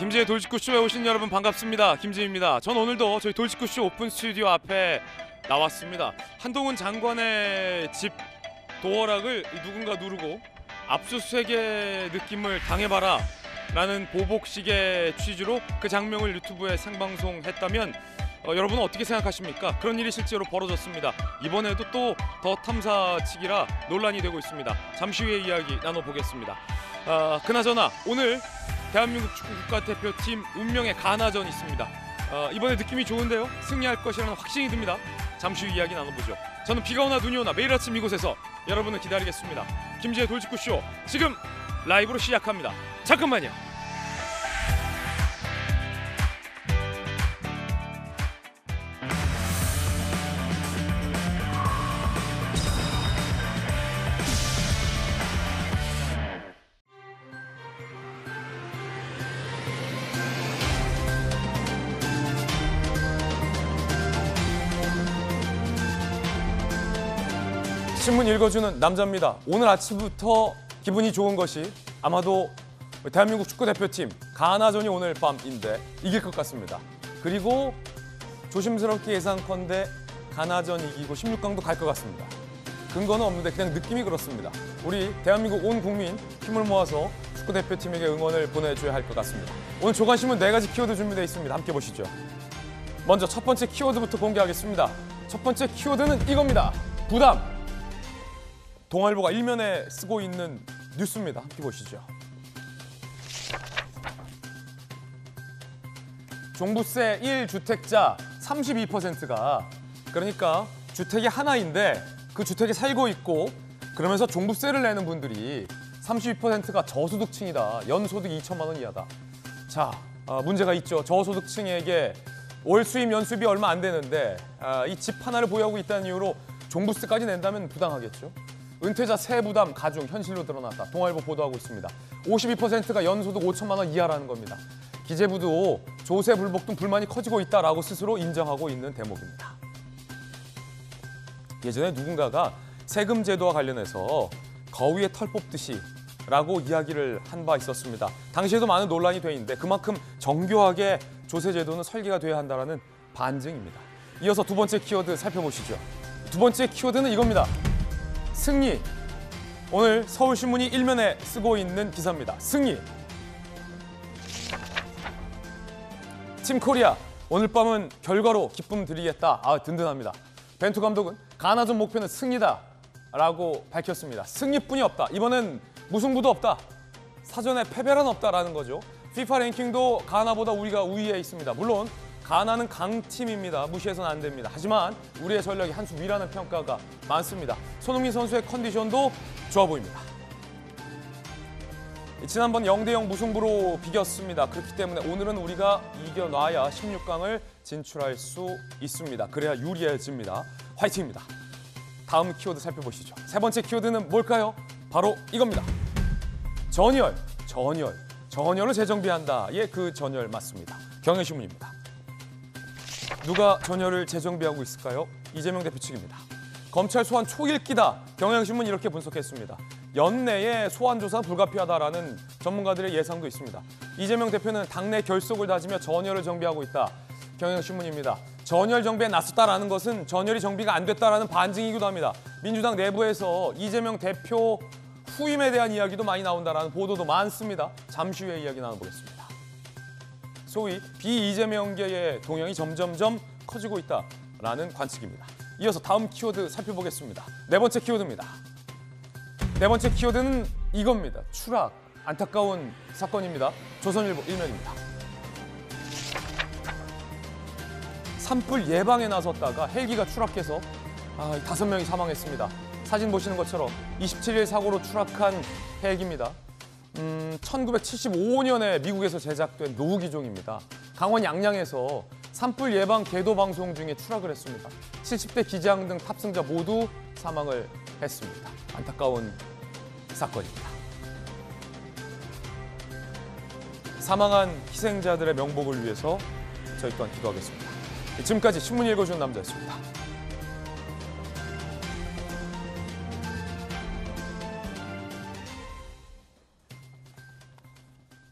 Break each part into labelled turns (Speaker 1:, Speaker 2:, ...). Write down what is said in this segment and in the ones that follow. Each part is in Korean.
Speaker 1: 김지의 돌직구쇼에 오신 여러분 반갑습니다. 김지입니다. 전 오늘도 저희 돌직구쇼 오픈 스튜디오 앞에 나왔습니다. 한동훈 장관의 집 도어락을 누군가 누르고 압수수색의 느낌을 당해봐라 라는 보복식의 취지로 그 장면을 유튜브에 생방송했다면 여러분은 어떻게 생각하십니까? 그런 일이 실제로 벌어졌습니다. 이번에도 또 더 탐사치기라 논란이 되고 있습니다. 잠시 후에 이야기 나눠보겠습니다. 그나저나 오늘 대한민국 축구 국가대표팀 운명의 가나전이 있습니다. 이번에 느낌이 좋은데요. 승리할 것이라는 확신이 듭니다. 잠시 후 이야기 나눠보죠. 저는 비가 오나 눈이 오나 매일 아침 이곳에서 여러분을 기다리겠습니다. 김지의 돌직구쇼 지금 라이브로 시작합니다. 잠깐만요. 신문 읽어주는 남자입니다. 오늘 아침부터 기분이 좋은 것이 아마도 대한민국 축구대표팀 가나전이 오늘 밤인데 이길 것 같습니다. 그리고 조심스럽게 예상컨대 가나전 이기고 16강도 갈 것 같습니다. 근거는 없는데 그냥 느낌이 그렇습니다. 우리 대한민국 온 국민 힘을 모아서 축구대표팀에게 응원을 보내줘야 할 것 같습니다. 오늘 조간신문 4가지 키워드 준비되어 있습니다. 함께 보시죠. 먼저 첫 번째 키워드부터 공개하겠습니다. 첫 번째 키워드는 이겁니다. 부담. 동아일보가 일면에 쓰고 있는 뉴스입니다. 함께 보시죠. 종부세 1주택자 32%가 그러니까 주택이 하나인데 그 주택에 살고 있고 그러면서 종부세를 내는 분들이 32%가 저소득층이다. 연소득 2천만 원 이하다. 자, 문제가 있죠. 저소득층에게 월 수입, 연수입이 얼마 안 되는데 이 집 하나를 보유하고 있다는 이유로 종부세까지 낸다면 부당하겠죠. 은퇴자 세부담 가중 현실로 드러났다. 동아일보 보도하고 있습니다. 52%가 연소득 5천만 원 이하라는 겁니다. 기재부도 조세 불복 등 불만이 커지고 있다라고 스스로 인정하고 있는 대목입니다. 예전에 누군가가 세금 제도와 관련해서 거위의 털 뽑듯이 라고 이야기를 한 바 있었습니다. 당시에도 많은 논란이 돼 있는데 그만큼 정교하게 조세 제도는 설계가 돼야 한다는 반증입니다. 이어서 두 번째 키워드 살펴보시죠. 두 번째 키워드는 이겁니다. 승리. 오늘 서울신문이 일면에 쓰고 있는 기사입니다. 승리. 팀 코리아. 오늘 밤은 결과로 기쁨 드리겠다. 든든합니다. 벤투 감독은 가나전 목표는 승리다 라고 밝혔습니다. 승리뿐이 없다. 이번엔 무승부도 없다. 사전에 패배란 없다라는 거죠. FIFA 랭킹도 가나보다 우리가 우위에 있습니다. 물론 가나는 강팀입니다. 무시해서는 안 됩니다. 하지만 우리의 전력이 한 수 위라는 평가가 많습니다. 손흥민 선수의 컨디션도 좋아 보입니다. 지난번 0대0 무승부로 비겼습니다. 그렇기 때문에 오늘은 우리가 이겨놔야 16강을 진출할 수 있습니다. 그래야 유리해집니다. 화이팅입니다. 다음 키워드 살펴보시죠. 세 번째 키워드는 뭘까요? 바로 이겁니다. 전열을 재정비한다. 예, 그 전열 맞습니다. 경향신문입니다. 누가 전열을 재정비하고 있을까요? 이재명 대표 측입니다. 검찰 소환 초읽기다. 경향신문 이렇게 분석했습니다. 연내에 소환 조사 불가피하다라는 전문가들의 예상도 있습니다. 이재명 대표는 당내 결속을 다지며 전열을 정비하고 있다. 경향신문입니다. 전열 정비에 나섰다라는 것은 전열이 정비가 안 됐다라는 반증이기도 합니다. 민주당 내부에서 이재명 대표 후임에 대한 이야기도 많이 나온다라는 보도도 많습니다. 잠시 후에 이야기 나눠보겠습니다. 소위 비이재명계의 동향이 점점점 커지고 있다라는 관측입니다. 이어서 다음 키워드 살펴보겠습니다. 네 번째 키워드입니다. 네 번째 키워드는 이겁니다. 추락. 안타까운 사건입니다. 조선일보 일면입니다. 산불 예방에 나섰다가 헬기가 추락해서 5명이 사망했습니다. 사진 보시는 것처럼 27일 사고로 추락한 헬기입니다. 1975년에 미국에서 제작된 노후기종입니다. 강원 양양에서 산불 예방 계도 방송 중에 추락을 했습니다. 70대 기장 등 탑승자 모두 사망을 했습니다. 안타까운 사건입니다. 사망한 희생자들의 명복을 위해서 저희 또한 기도하겠습니다. 지금까지 신문 읽어주는 남자였습니다.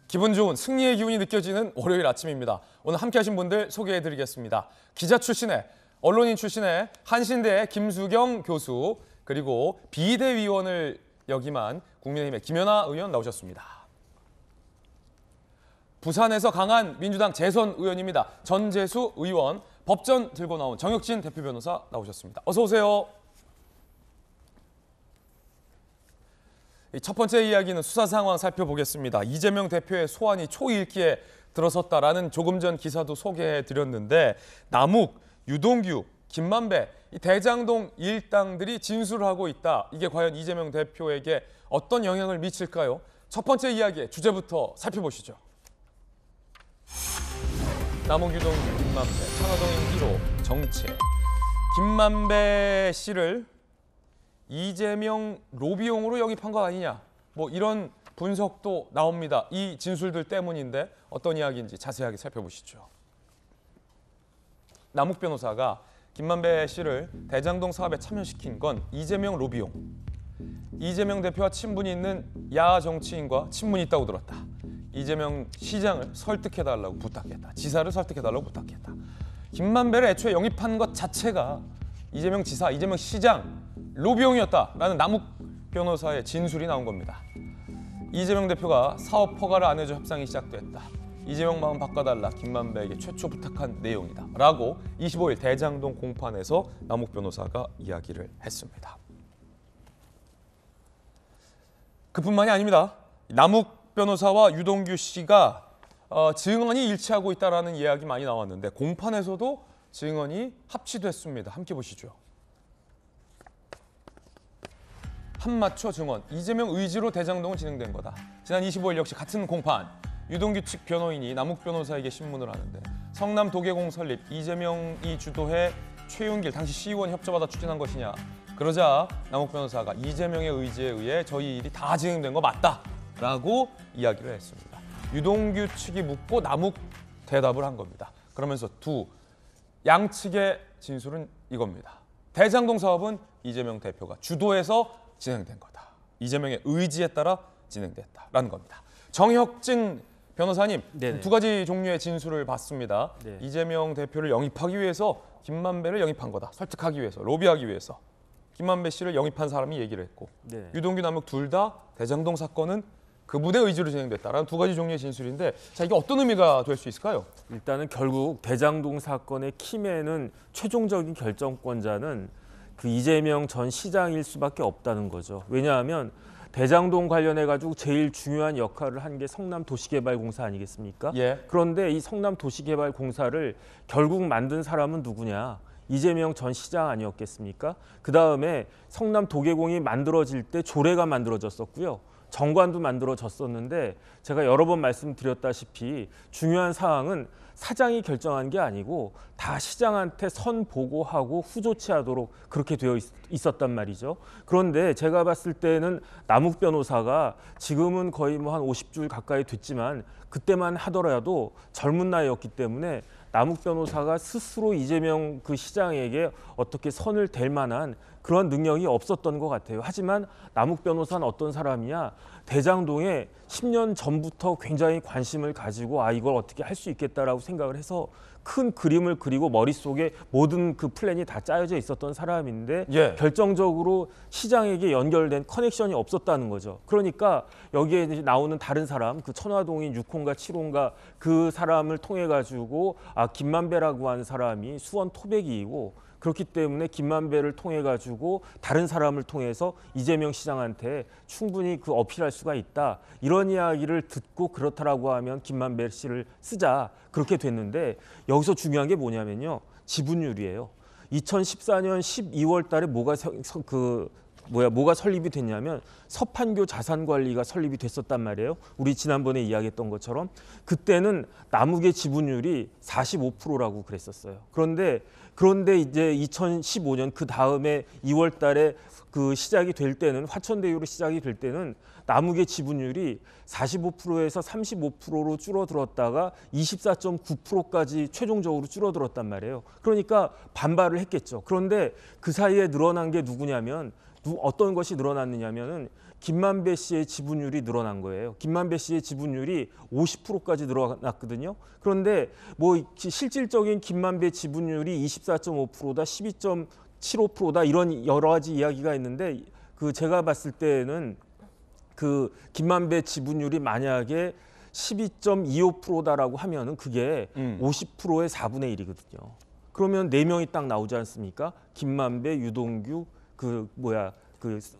Speaker 1: 기분 좋은 승리의 기운이 느껴지는 월요일 아침입니다. 오늘 함께하신 분들 소개해드리겠습니다. 기자 출신의, 언론인 출신의 한신대 김수경 교수, 그리고 비대위원을 역임한 국민의힘의 김연아 의원 나오셨습니다. 부산에서 강한 민주당 재선 의원입니다. 전재수 의원, 법전 들고 나온 정혁진 대표 변호사 나오셨습니다. 어서 오세요. 첫 번째 이야기는 수사 상황 살펴보겠습니다. 이재명 대표의 소환이 초일기에 들어섰다라는 조금 전 기사도 소개해드렸는데, 남욱, 유동규, 김만배, 이 대장동 일당들이 진술을 하고 있다. 이게 과연 이재명 대표에게 어떤 영향을 미칠까요? 첫 번째 이야기의 주제부터 살펴보시죠. 남욱, 유동규, 김만배, 천화동인 1호, 정체. 김만배 씨를 이재명 로비용으로 영입한 거 아니냐, 뭐 이런 분석도 나옵니다. 이 진술들 때문인데 어떤 이야기인지 자세하게 살펴보시죠. 남욱 변호사가 김만배 씨를 대장동 사업에 참여시킨 건 이재명 로비용. 이재명 대표와 친분이 있는 야하 정치인과 친분이 있다고 들었다. 이재명 시장을 설득해달라고 부탁했다. 지사를 설득해달라고 부탁했다. 김만배를 애초에 영입한 것 자체가 이재명 지사, 이재명 시장 로비용이었다라는 남욱 변호사의 진술이 나온 겁니다. 이재명 대표가 사업 허가를 안 해줘 협상이 시작됐다. 이재명 마음 바꿔달라 김만배에게 최초 부탁한 내용이다. 라고 25일 대장동 공판에서 남욱 변호사가 이야기를 했습니다. 그뿐만이 아닙니다. 남욱 변호사와 유동규 씨가 증언이 일치하고 있다는 이야기 많이 나왔는데, 공판에서도 증언이 합치됐습니다. 함께 보시죠. 한마초 증언, 이재명 의지로 대장동은 진행된 거다. 지난 25일 역시 같은 공판, 유동규 측 변호인이 남욱 변호사에게 신문을 하는데, 성남 도계공 설립, 이재명이 주도해 최윤길 당시 시의원 협조받아 추진한 것이냐. 그러자 남욱 변호사가 이재명의 의지에 의해 저희 일이 다 진행된 거 맞다 라고 이야기를 했습니다. 유동규 측이 묻고 남욱 대답을 한 겁니다. 그러면서 양측의 진술은 이겁니다. 대장동 사업은 이재명 대표가 주도해서 진행된 거다. 이재명의 의지에 따라 진행됐다라는 겁니다. 정혁진 변호사님,
Speaker 2: 네네.
Speaker 1: 두 가지 종류의 진술을 봤습니다.
Speaker 2: 네.
Speaker 1: 이재명 대표를 영입하기 위해서 김만배를 영입한 거다. 설득하기 위해서, 로비하기 위해서. 김만배 씨를 영입한 사람이 얘기를 했고,
Speaker 2: 네.
Speaker 1: 유동규, 남욱 둘 다 대장동 사건은 그분의 의지로 진행됐다라는 두 가지 종류의 진술인데, 자, 이게 어떤 의미가 될 수 있을까요?
Speaker 2: 일단은 결국 대장동 사건의 키맨은, 최종적인 결정권자는 그 이재명 전 시장일 수밖에 없다는 거죠. 왜냐하면 대장동 관련해 가지고 제일 중요한 역할을 한 게 성남도시개발공사 아니겠습니까?
Speaker 1: 예.
Speaker 2: 그런데 이 성남도시개발공사를 결국 만든 사람은 누구냐? 이재명 전 시장 아니었겠습니까? 그 다음에 성남도계공이 만들어질 때 조례가 만들어졌었고요. 정관도 만들어졌었는데, 제가 여러 번 말씀드렸다시피 중요한 사항은 사장이 결정한 게 아니고 다 시장한테 선 보고하고 후조치하도록 그렇게 되어 있었단 말이죠. 그런데 제가 봤을 때는 남욱 변호사가 지금은 거의 뭐 한 50줄 가까이 됐지만, 그때만 하더라도 젊은 나이였기 때문에 남욱 변호사가 스스로 이재명 그 시장에게 어떻게 선을 댈 만한 그런 능력이 없었던 것 같아요. 하지만 남욱 변호사는 어떤 사람이냐, 대장동에 10년 전부터 굉장히 관심을 가지고 이걸 어떻게 할 수 있겠다라고 생각을 해서 큰 그림을 그리고 머릿속에 모든 그 플랜이 다 짜여져 있었던 사람인데,
Speaker 1: 예.
Speaker 2: 결정적으로 시장에게 연결된 커넥션이 없었다는 거죠. 그러니까 여기에 나오는 다른 사람, 그 천화동인 6호인가 7호인가 그 사람을 통해 가지고 김만배라고 하는 사람이 수원 토백이고, 그렇기 때문에 김만배를 통해 가지고 다른 사람을 통해서 이재명 시장한테 충분히 그 어필할 수가 있다. 이런 이야기를 듣고 그렇다라고 하면 김만배 씨를 쓰자. 그렇게 됐는데, 여기서 중요한 게 뭐냐면요. 지분율이에요. 2014년 12월 달에 뭐가 설립이 됐냐면 서판교 자산관리가 설립이 됐었단 말이에요. 우리 지난번에 이야기했던 것처럼 그때는 남욱의 지분율이 45%라고 그랬었어요. 그런데 이제 2015년 그 다음에 2월 달에 그 시작이 될 때는, 화천대유로 시작이 될 때는 남욱의 지분율이 45%에서 35%로 줄어들었다가 24.9%까지 최종적으로 줄어들었단 말이에요. 그러니까 반발을 했겠죠. 그런데 그 사이에 늘어난 게 누구냐면, 어떤 것이 늘어났느냐면은 김만배 씨의 지분율이 늘어난 거예요. 김만배 씨의 지분율이 50%까지 늘어났거든요. 그런데 뭐 실질적인 김만배 지분율이 24.5%다, 12.75%다 이런 여러 가지 이야기가 있는데 그 제가 봤을 때는 그 김만배 지분율이 만약에 12.25%다라고 하면은 그게 50%의 4분의 1이거든요. 그러면 4명이 딱 나오지 않습니까? 김만배, 유동규, 그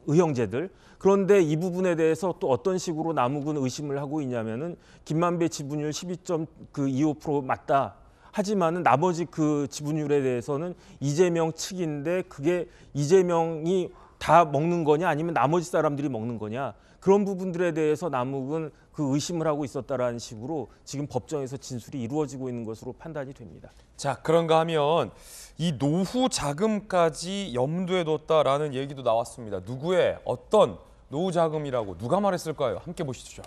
Speaker 2: 의형제들. 그런데 이 부분에 대해서 또 어떤 식으로 남욱은 의심을 하고 있냐면은 김만배 지분율 12.25% 맞다. 하지만은 나머지 그 지분율에 대해서는 이재명 측인데 그게 이재명이 다 먹는 거냐 아니면 나머지 사람들이 먹는 거냐. 그런 부분들에 대해서 남욱은 그 의심을 하고 있었다라는 식으로 지금 법정에서 진술이 이루어지고 있는 것으로 판단이 됩니다.
Speaker 1: 자, 그런가 하면 이 노후 자금까지 염두에 뒀다라는 얘기도 나왔습니다. 누구의 어떤 노후 자금이라고 누가 말했을까요? 함께 보시죠.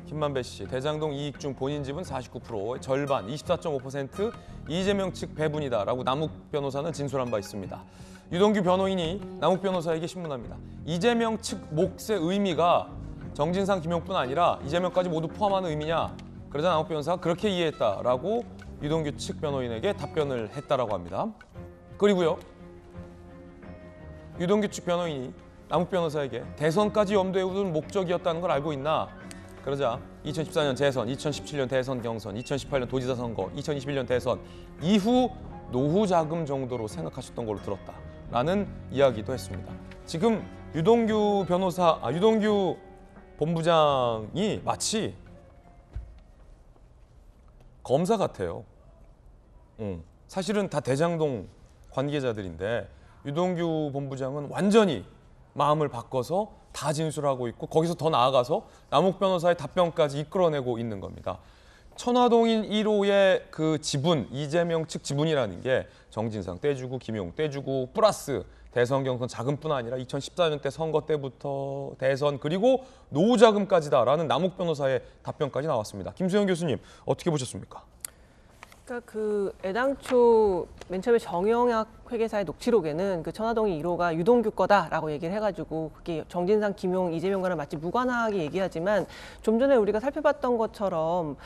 Speaker 1: 김만배 씨, 대장동 이익 중 본인 지분 49%, 절반 24.5% 이재명 측 배분이다라고 남욱 변호사는 진술한 바 있습니다. 유동규 변호인이 남욱 변호사에게 신문합니다. 이재명 측 몫의 의미가 정진상, 김용뿐 아니라 이재명까지 모두 포함하는 의미냐? 그러자 남욱 변호사가 그렇게 이해했다라고 유동규 측 변호인에게 답변을 했다라고 합니다. 그리고요, 유동규 측 변호인이 남욱 변호사에게 대선까지 염두에 둔 목적이었다는 걸 알고 있나? 그러자 2014년 재선, 2017년 대선 경선, 2018년 도지사 선거, 2021년 대선 이후 노후 자금 정도로 생각하셨던 걸로 들었다라는 이야기도 했습니다. 지금 유동규 본부장이 마치 검사 같아요. 사실은 다 대장동 관계자들인데 유동규 본부장은 완전히 마음을 바꿔서 다 진술하고 있고 거기서 더 나아가서 남욱 변호사의 답변까지 이끌어내고 있는 겁니다. 천화동인 1호의 그 지분, 이재명 측 지분이라는 게 정진상 떼주고 김용 떼주고 플러스 대선 경선 자금뿐 아니라 2014년 때 선거 때부터 대선 그리고 노후 자금까지다라는 남욱 변호사의 답변까지 나왔습니다. 김수영 교수님 어떻게 보셨습니까?
Speaker 3: 그러니까 그 애당초 맨 처음에 정영학 회계사의 녹취록에는 그 천화동인 1호가 유동규 거다라고 얘기를 해가지고 그게 정진상, 김용, 이재명과는 마치 무관하게 얘기하지만 좀 전에 우리가 살펴봤던 것처럼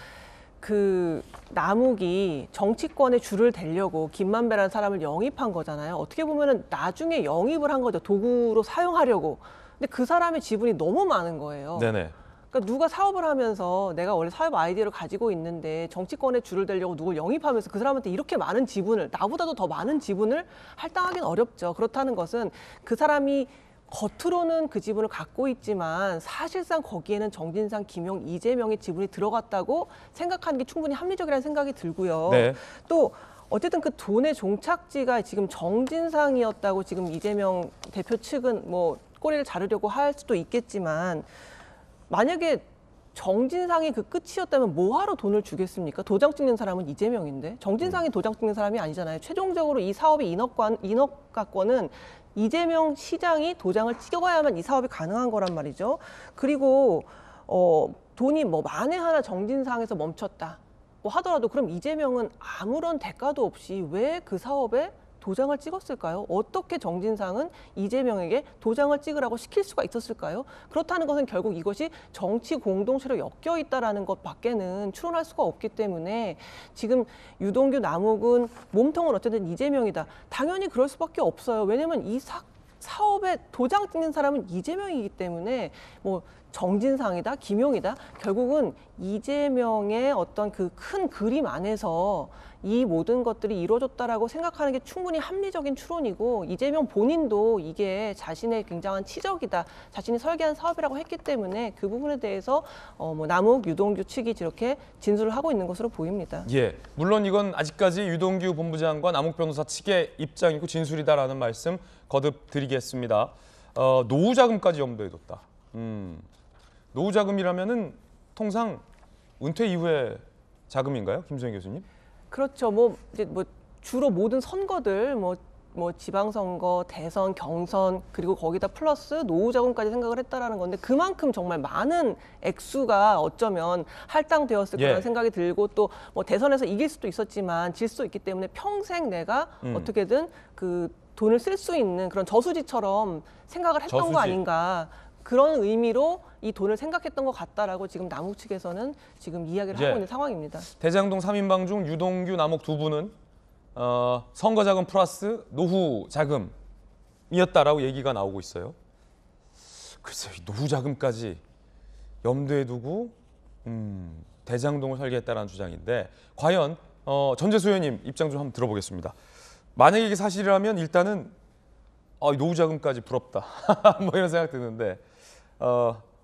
Speaker 3: 그 남욱이 정치권에 줄을 대려고 김만배라는 사람을 영입한 거잖아요. 어떻게 보면은 나중에 영입을 한 거죠. 도구로 사용하려고. 근데 그 사람의 지분이 너무 많은 거예요.
Speaker 1: 네네.
Speaker 3: 그러니까 누가 사업을 하면서 내가 원래 사업 아이디어를 가지고 있는데 정치권에 줄을 대려고 누굴 영입하면서 그 사람한테 이렇게 많은 지분을, 나보다도 더 많은 지분을 할당하기는 어렵죠. 그렇다는 것은 그 사람이 겉으로는 그 지분을 갖고 있지만 사실상 거기에는 정진상, 김용, 이재명의 지분이 들어갔다고 생각하는 게 충분히 합리적이라는 생각이 들고요.
Speaker 1: 네.
Speaker 3: 또 어쨌든 그 돈의 종착지가 지금 정진상이었다고 지금 이재명 대표 측은 뭐 꼬리를 자르려고 할 수도 있겠지만 만약에 정진상이 그 끝이었다면 뭐하러 돈을 주겠습니까? 도장 찍는 사람은 이재명인데 정진상이 도장 찍는 사람이 아니잖아요. 최종적으로 이 사업의 인허가권은 이재명 시장이 도장을 찍어야만 이 사업이 가능한 거란 말이죠. 그리고 돈이 뭐 만에 하나 정진상에서 멈췄다 뭐 하더라도 그럼 이재명은 아무런 대가도 없이 왜 그 사업에 도장을 찍었을까요? 어떻게 정진상은 이재명에게 도장을 찍으라고 시킬 수가 있었을까요? 그렇다는 것은 결국 이것이 정치 공동체로 엮여 있다라는 것밖에는 추론할 수가 없기 때문에 지금 유동규, 남욱은 몸통은 어쨌든 이재명이다. 당연히 그럴 수밖에 없어요. 왜냐하면 이 사업에 도장 찍는 사람은 이재명이기 때문에 뭐 정진상이다, 김용이다. 결국은 이재명의 어떤 그 큰 그림 안에서 이 모든 것들이 이루어졌다라고 생각하는 게 충분히 합리적인 추론이고 이재명 본인도 이게 자신의 굉장한 치적이다, 자신이 설계한 사업이라고 했기 때문에 그 부분에 대해서 뭐 남욱, 유동규 측이 이렇게 진술을 하고 있는 것으로 보입니다.
Speaker 1: 예, 물론 이건 아직까지 유동규 본부장과 남욱 변호사 측의 입장이고 진술이다라는 말씀 거듭 드리겠습니다. 노후 자금까지 염두에 뒀다. 노후 자금이라면은 통상 은퇴 이후의 자금인가요, 김수영 교수님?
Speaker 3: 그렇죠. 뭐 이제 뭐 주로 모든 선거들 뭐 지방선거, 대선, 경선 그리고 거기다 플러스 노후 자금까지 생각을 했다라는 건데 그만큼 정말 많은 액수가 어쩌면 할당되었을 거라는 생각이 들고 또 뭐 대선에서 이길 수도 있었지만 질 수도 있기 때문에 평생 내가 어떻게든 그 돈을 쓸 수 있는 그런 저수지처럼 생각을 했던
Speaker 1: 저수지.
Speaker 3: 거 아닌가. 그런 의미로 이 돈을 생각했던 것 같다라고 지금 남욱 측에서는 지금 이야기를
Speaker 1: 예.
Speaker 3: 하고 있는 상황입니다.
Speaker 1: 대장동 3인방 중 유동규, 남욱 두 분은 선거 자금 플러스 노후 자금이었다라고 얘기가 나오고 있어요. 글쎄요, 이 노후 자금까지 염두에 두고 대장동을 설계했다라는 주장인데 과연 전재수 의원님 입장 좀 한번 들어보겠습니다. 만약에 이게 사실이라면 일단은 이 노후 자금까지 부럽다 뭐 이런 생각 드는데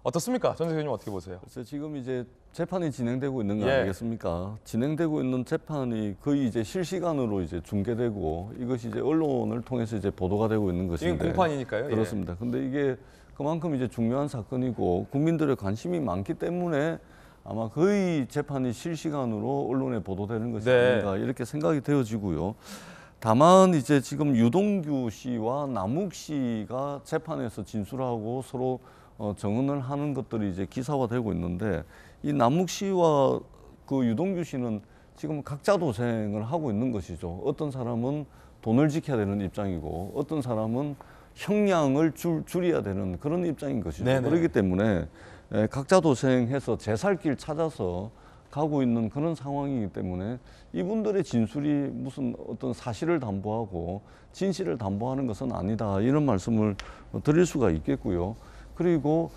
Speaker 1: 어떻습니까? 전재수 의원님 어떻게 보세요?
Speaker 4: 그래서 지금 이제 재판이 진행되고 있는 거
Speaker 1: 예.
Speaker 4: 아니겠습니까? 진행되고 있는 재판이 거의 이제 실시간으로 이제 중계되고 이것이 이제 언론을 통해서 이제 보도가 되고 있는 것인데
Speaker 1: 이건 공판이니까요. 예.
Speaker 4: 그렇습니다. 근데 이게 그만큼 이제 중요한 사건이고 국민들의 관심이 많기 때문에 아마 거의 재판이 실시간으로 언론에 보도되는 것이
Speaker 1: 네.
Speaker 4: 아닌가 이렇게 생각이 되어지고요. 다만 이제 지금 유동규 씨와 남욱 씨가 재판에서 진술하고 서로 정언을 하는 것들이 이제 기사화되고 있는데 이 남욱 씨와 그 유동규 씨는 지금 각자 도생을 하고 있는 것이죠. 어떤 사람은 돈을 지켜야 되는 입장이고 어떤 사람은 형량을 줄여야 되는 그런 입장인 것이죠.
Speaker 1: 네네.
Speaker 4: 그렇기 때문에 각자 도생해서 제 살 길 찾아서 가고 있는 그런 상황이기 때문에 이분들의 진술이 무슨 어떤 사실을 담보하고 진실을 담보하는 것은 아니다 이런 말씀을 드릴 수가 있겠고요. 그리고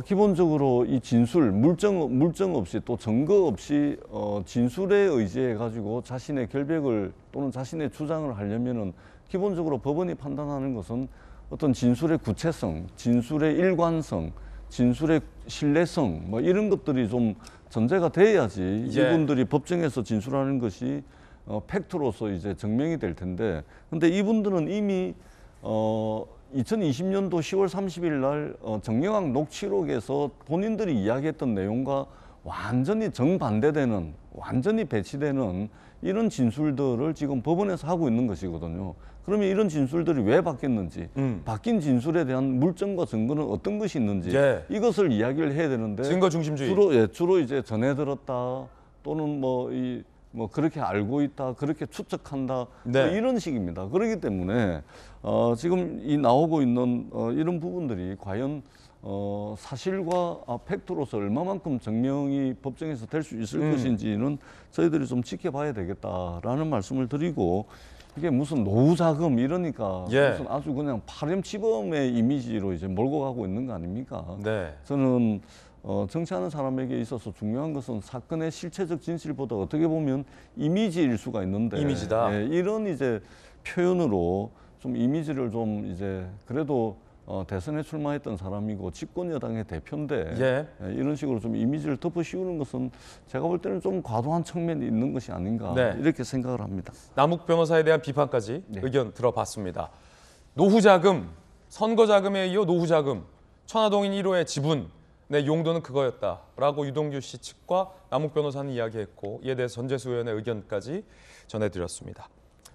Speaker 4: 기본적으로 이 진술 물증 없이 또 증거 없이 진술에 의지해 가지고 자신의 결백을 또는 자신의 주장을 하려면은 기본적으로 법원이 판단하는 것은 어떤 진술의 구체성, 진술의 일관성, 진술의 신뢰성 뭐 이런 것들이 좀 전제가 돼야지
Speaker 1: 예.
Speaker 4: 이분들이 법정에서 진술하는 것이 팩트로서 이제 증명이 될 텐데 근데 이분들은 이미 2020년도 10월 30일 날 정영학 녹취록에서 본인들이 이야기했던 내용과 완전히 정반대되는 완전히 배치되는 이런 진술들을 지금 법원에서 하고 있는 것이거든요. 그러면 이런 진술들이 왜 바뀌었는지 바뀐 진술에 대한 물증과 증거는 어떤 것이 있는지
Speaker 1: 예.
Speaker 4: 이것을 이야기를 해야 되는데
Speaker 1: 증거 중심주의.
Speaker 4: 주로 이제 전해 들었다 또는 뭐 그렇게 알고 있다 그렇게 추측한다
Speaker 1: 네.
Speaker 4: 뭐 이런 식입니다. 그렇기 때문에 지금 이 나오고 있는 이런 부분들이 과연 사실과 팩트로서 얼마만큼 증명이 법정에서 될 수 있을 것인지는 저희들이 좀 지켜봐야 되겠다라는 말씀을 드리고 이게 무슨 노후자금 이러니까
Speaker 1: 예.
Speaker 4: 무슨 아주 그냥 파렴치범의 이미지로 이제 몰고 가고 있는 거 아닙니까?
Speaker 1: 네.
Speaker 4: 저는 정치하는 사람에게 있어서 중요한 것은 사건의 실체적 진실보다 어떻게 보면 이미지일 수가 있는데
Speaker 1: 이미지다.
Speaker 4: 예, 이런 이제 표현으로 좀 이미지를 좀 이제 그래도 대선에 출마했던 사람이고 집권 여당의 대표인데
Speaker 1: 예.
Speaker 4: 이런 식으로 좀 이미지를 덮어 씌우는 것은 제가 볼 때는 좀 과도한 측면이 있는 것이 아닌가
Speaker 1: 네.
Speaker 4: 이렇게 생각을 합니다.
Speaker 1: 남욱 변호사에 대한 비판까지
Speaker 4: 네.
Speaker 1: 의견 들어봤습니다. 노후자금, 선거자금에 이어 노후자금, 천화동인 1호의 지분, 내 용도는 그거였다라고 유동규 씨 측과 남욱 변호사는 이야기했고 이에 대해서 전재수 의원의 의견까지 전해드렸습니다.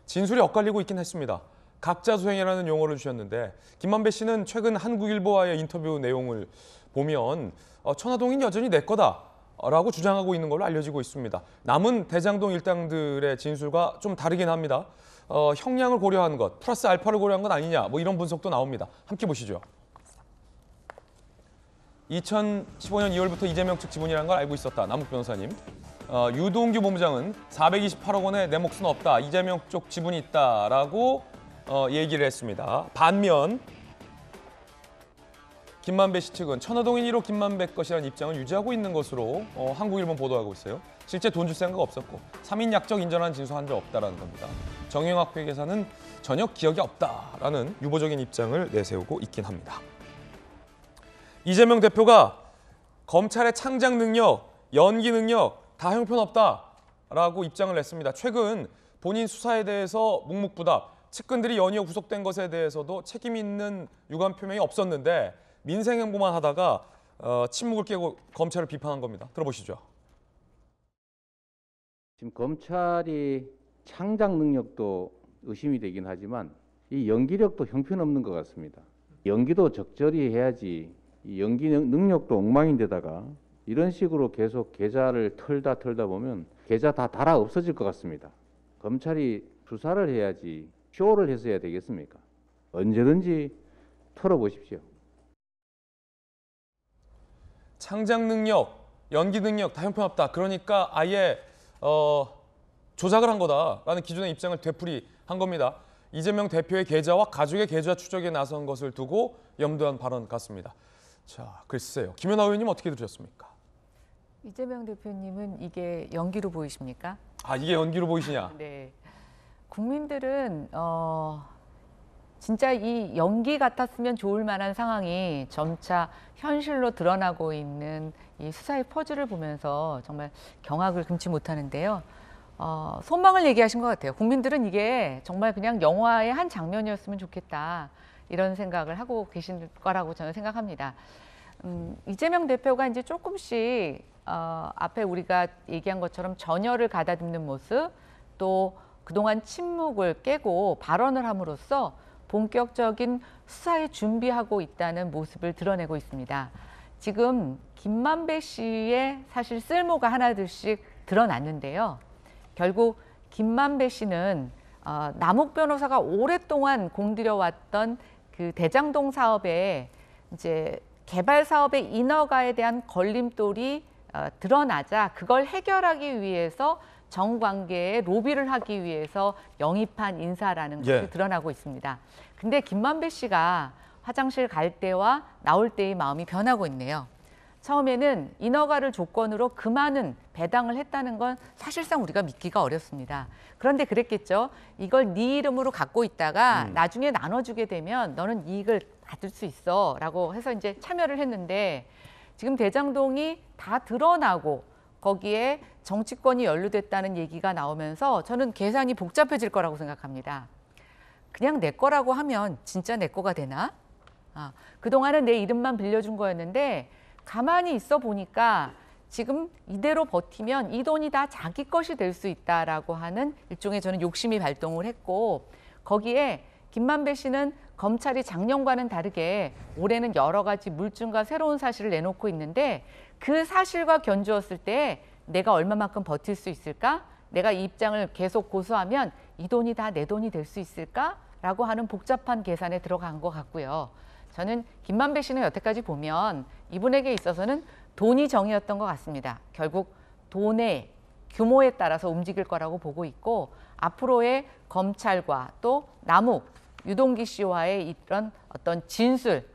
Speaker 1: 진술이 엇갈리고 있긴 했습니다. 각자 소행이라는 용어를 주셨는데 김만배 씨는 최근 한국일보와의 인터뷰 내용을 보면 천화동인 여전히 내 거다라고 주장하고 있는 걸로 알려지고 있습니다. 남은 대장동 일당들의 진술과 좀 다르긴 합니다. 형량을 고려한 것, 플러스 알파를 고려한 건 아니냐 뭐 이런 분석도 나옵니다. 함께 보시죠. 2015년 2월부터 이재명 측 지분이라는 걸 알고 있었다. 남욱 변호사님. 유동규 본부장은 428억 원에 내 몫은 없다. 이재명 쪽 지분이 있다라고 얘기를 했습니다. 반면 김만배 씨 측은 천화동인 1호 김만배 것이라는 입장을 유지하고 있는 것으로 한국일보 보도하고 있어요. 실제 돈 줄 생각 없었고 3인 약적 인정한 진술한 적 없다라는 겁니다. 정영학 회계사는 전혀 기억이 없다라는 유보적인 입장을 내세우고 있긴 합니다. 이재명 대표가 검찰의 창작 능력, 연기 능력 다 형편없다라고 입장을 냈습니다. 최근 본인 수사에 대해서 묵묵부답, 측근들이 연이어 구속된 것에 대해서도 책임 있는 유감 표명이 없었는데 민생 행보만 하다가 침묵을 깨고 검찰을 비판한 겁니다. 들어보시죠.
Speaker 5: 지금 검찰이 창작 능력도 의심이 되긴 하지만 이 연기력도 형편없는 것 같습니다. 연기도 적절히 해야지 이 연기 능력도 엉망인데다가 이런 식으로 계속 계좌를 털다 보면 계좌 다 달아 없어질 것 같습니다. 검찰이 수사를 해야지 쇼를 해서야 되겠습니까? 언제든지 털어보십시오.
Speaker 1: 창작 능력, 연기 능력 다 형편없다. 그러니까 아예 조작을 한 거다라는 기존의 입장을 되풀이한 겁니다. 이재명 대표의 계좌와 가족의 계좌 추적에 나선 것을 두고 염두한 발언 같습니다. 자, 글쎄요. 김연아 의원님 어떻게 들으셨습니까?
Speaker 6: 이재명 대표님은 이게 연기로 보이십니까?
Speaker 1: 아, 이게 연기로 보이시냐?
Speaker 6: 네. 국민들은 진짜 이 연기 같았으면 좋을 만한 상황이 점차 현실로 드러나고 있는 이 수사의 퍼즐을 보면서 정말 경악을 금치 못하는데요. 소망을 얘기하신 것 같아요. 국민들은 이게 정말 그냥 영화의 한 장면이었으면 좋겠다. 이런 생각을 하고 계신 거라고 저는 생각합니다. 이재명 대표가 이제 조금씩 앞에 우리가 얘기한 것처럼 전열을 가다듬는 모습, 또 그동안 침묵을 깨고 발언을 함으로써 본격적인 수사에 준비하고 있다는 모습을 드러내고 있습니다. 지금 김만배 씨의 사실 쓸모가 하나둘씩 드러났는데요. 결국 김만배 씨는 남욱 변호사가 오랫동안 공들여왔던 그 대장동 사업에 이제 개발 사업의 인허가에 대한 걸림돌이 드러나자 그걸 해결하기 위해서 정관계에 로비를 하기 위해서 영입한 인사라는 것이 드러나고 있습니다. 근데 김만배 씨가 화장실 갈 때와 나올 때의 마음이 변하고 있네요. 처음에는 인허가를 조건으로 그 많은 배당을 했다는 건 사실상 우리가 믿기가 어렵습니다. 그런데 그랬겠죠. 이걸 네 이름으로 갖고 있다가 나중에 나눠주게 되면 너는 이익을 받을 수 있어 라고 해서 이제 참여를 했는데 지금 대장동이 다 드러나고 거기에 정치권이 연루됐다는 얘기가 나오면서 저는 계산이 복잡해질 거라고 생각합니다. 그냥 내 거라고 하면 진짜 내 거가 되나? 그동안은 내 이름만 빌려준 거였는데 가만히 있어 보니까 지금 이대로 버티면 이 돈이 다 자기 것이 될 수 있다라고 하는 일종의 저는 욕심이 발동을 했고 거기에 김만배 씨는 검찰이 작년과는 다르게 올해는 여러 가지 물증과 새로운 사실을 내놓고 있는데 그 사실과 견주었을 때 내가 얼마만큼 버틸 수 있을까? 내가 이 입장을 계속 고수하면 이 돈이 다 내 돈이 될 수 있을까? 라고 하는 복잡한 계산에 들어간 것 같고요. 저는 김만배 씨는 여태까지 보면 이분에게 있어서는 돈이 정이었던 것 같습니다. 결국 돈의 규모에 따라서 움직일 거라고 보고 있고 앞으로의 검찰과 또 남욱, 유동기 씨와의 이런 어떤 진술,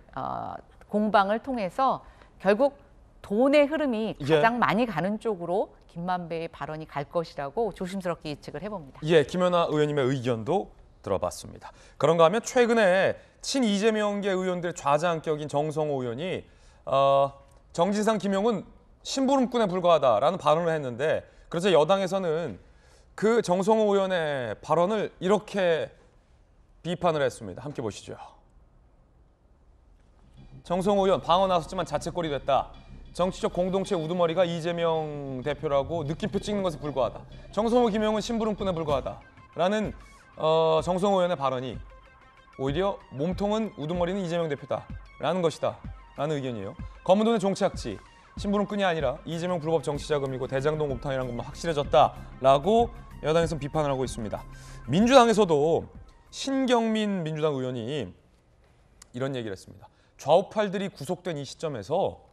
Speaker 6: 공방을 통해서 결국 돈의 흐름이 가장 많이 가는 쪽으로 김만배의 발언이 갈 것이라고 조심스럽게 예측을 해봅니다.
Speaker 1: 예, 김연아 의원님의 의견도 들어봤습니다. 그런가 하면 최근에 친이재명계 의원들의 좌장격인 정성호 의원이 정진상, 김용은 심부름꾼에 불과하다라는 발언을 했는데 그래서 여당에서는 그 정성호 의원의 발언을 이렇게 비판을 했습니다. 함께 보시죠. 정성호 의원 방어 나섰지만 자책골이 됐다. 정치적 공동체 우두머리가 이재명 대표라고 느낌표 찍는 것에 불과하다. 정성호, 김용은 심부름꾼에 불과하다. 라는 정성호 의원의 발언이 오히려 몸통은 우두머리는 이재명 대표다. 라는 것이다. 라는 의견이에요. 검은 돈의 종착지. 심부름꾼이 아니라 이재명 불법 정치자금이고 대장동 곰탕이라는 것만 확실해졌다. 라고 여당에서는 비판을 하고 있습니다. 민주당에서도 신경민 민주당 의원이 이런 얘기를 했습니다. 좌우팔들이 구속된 이 시점에서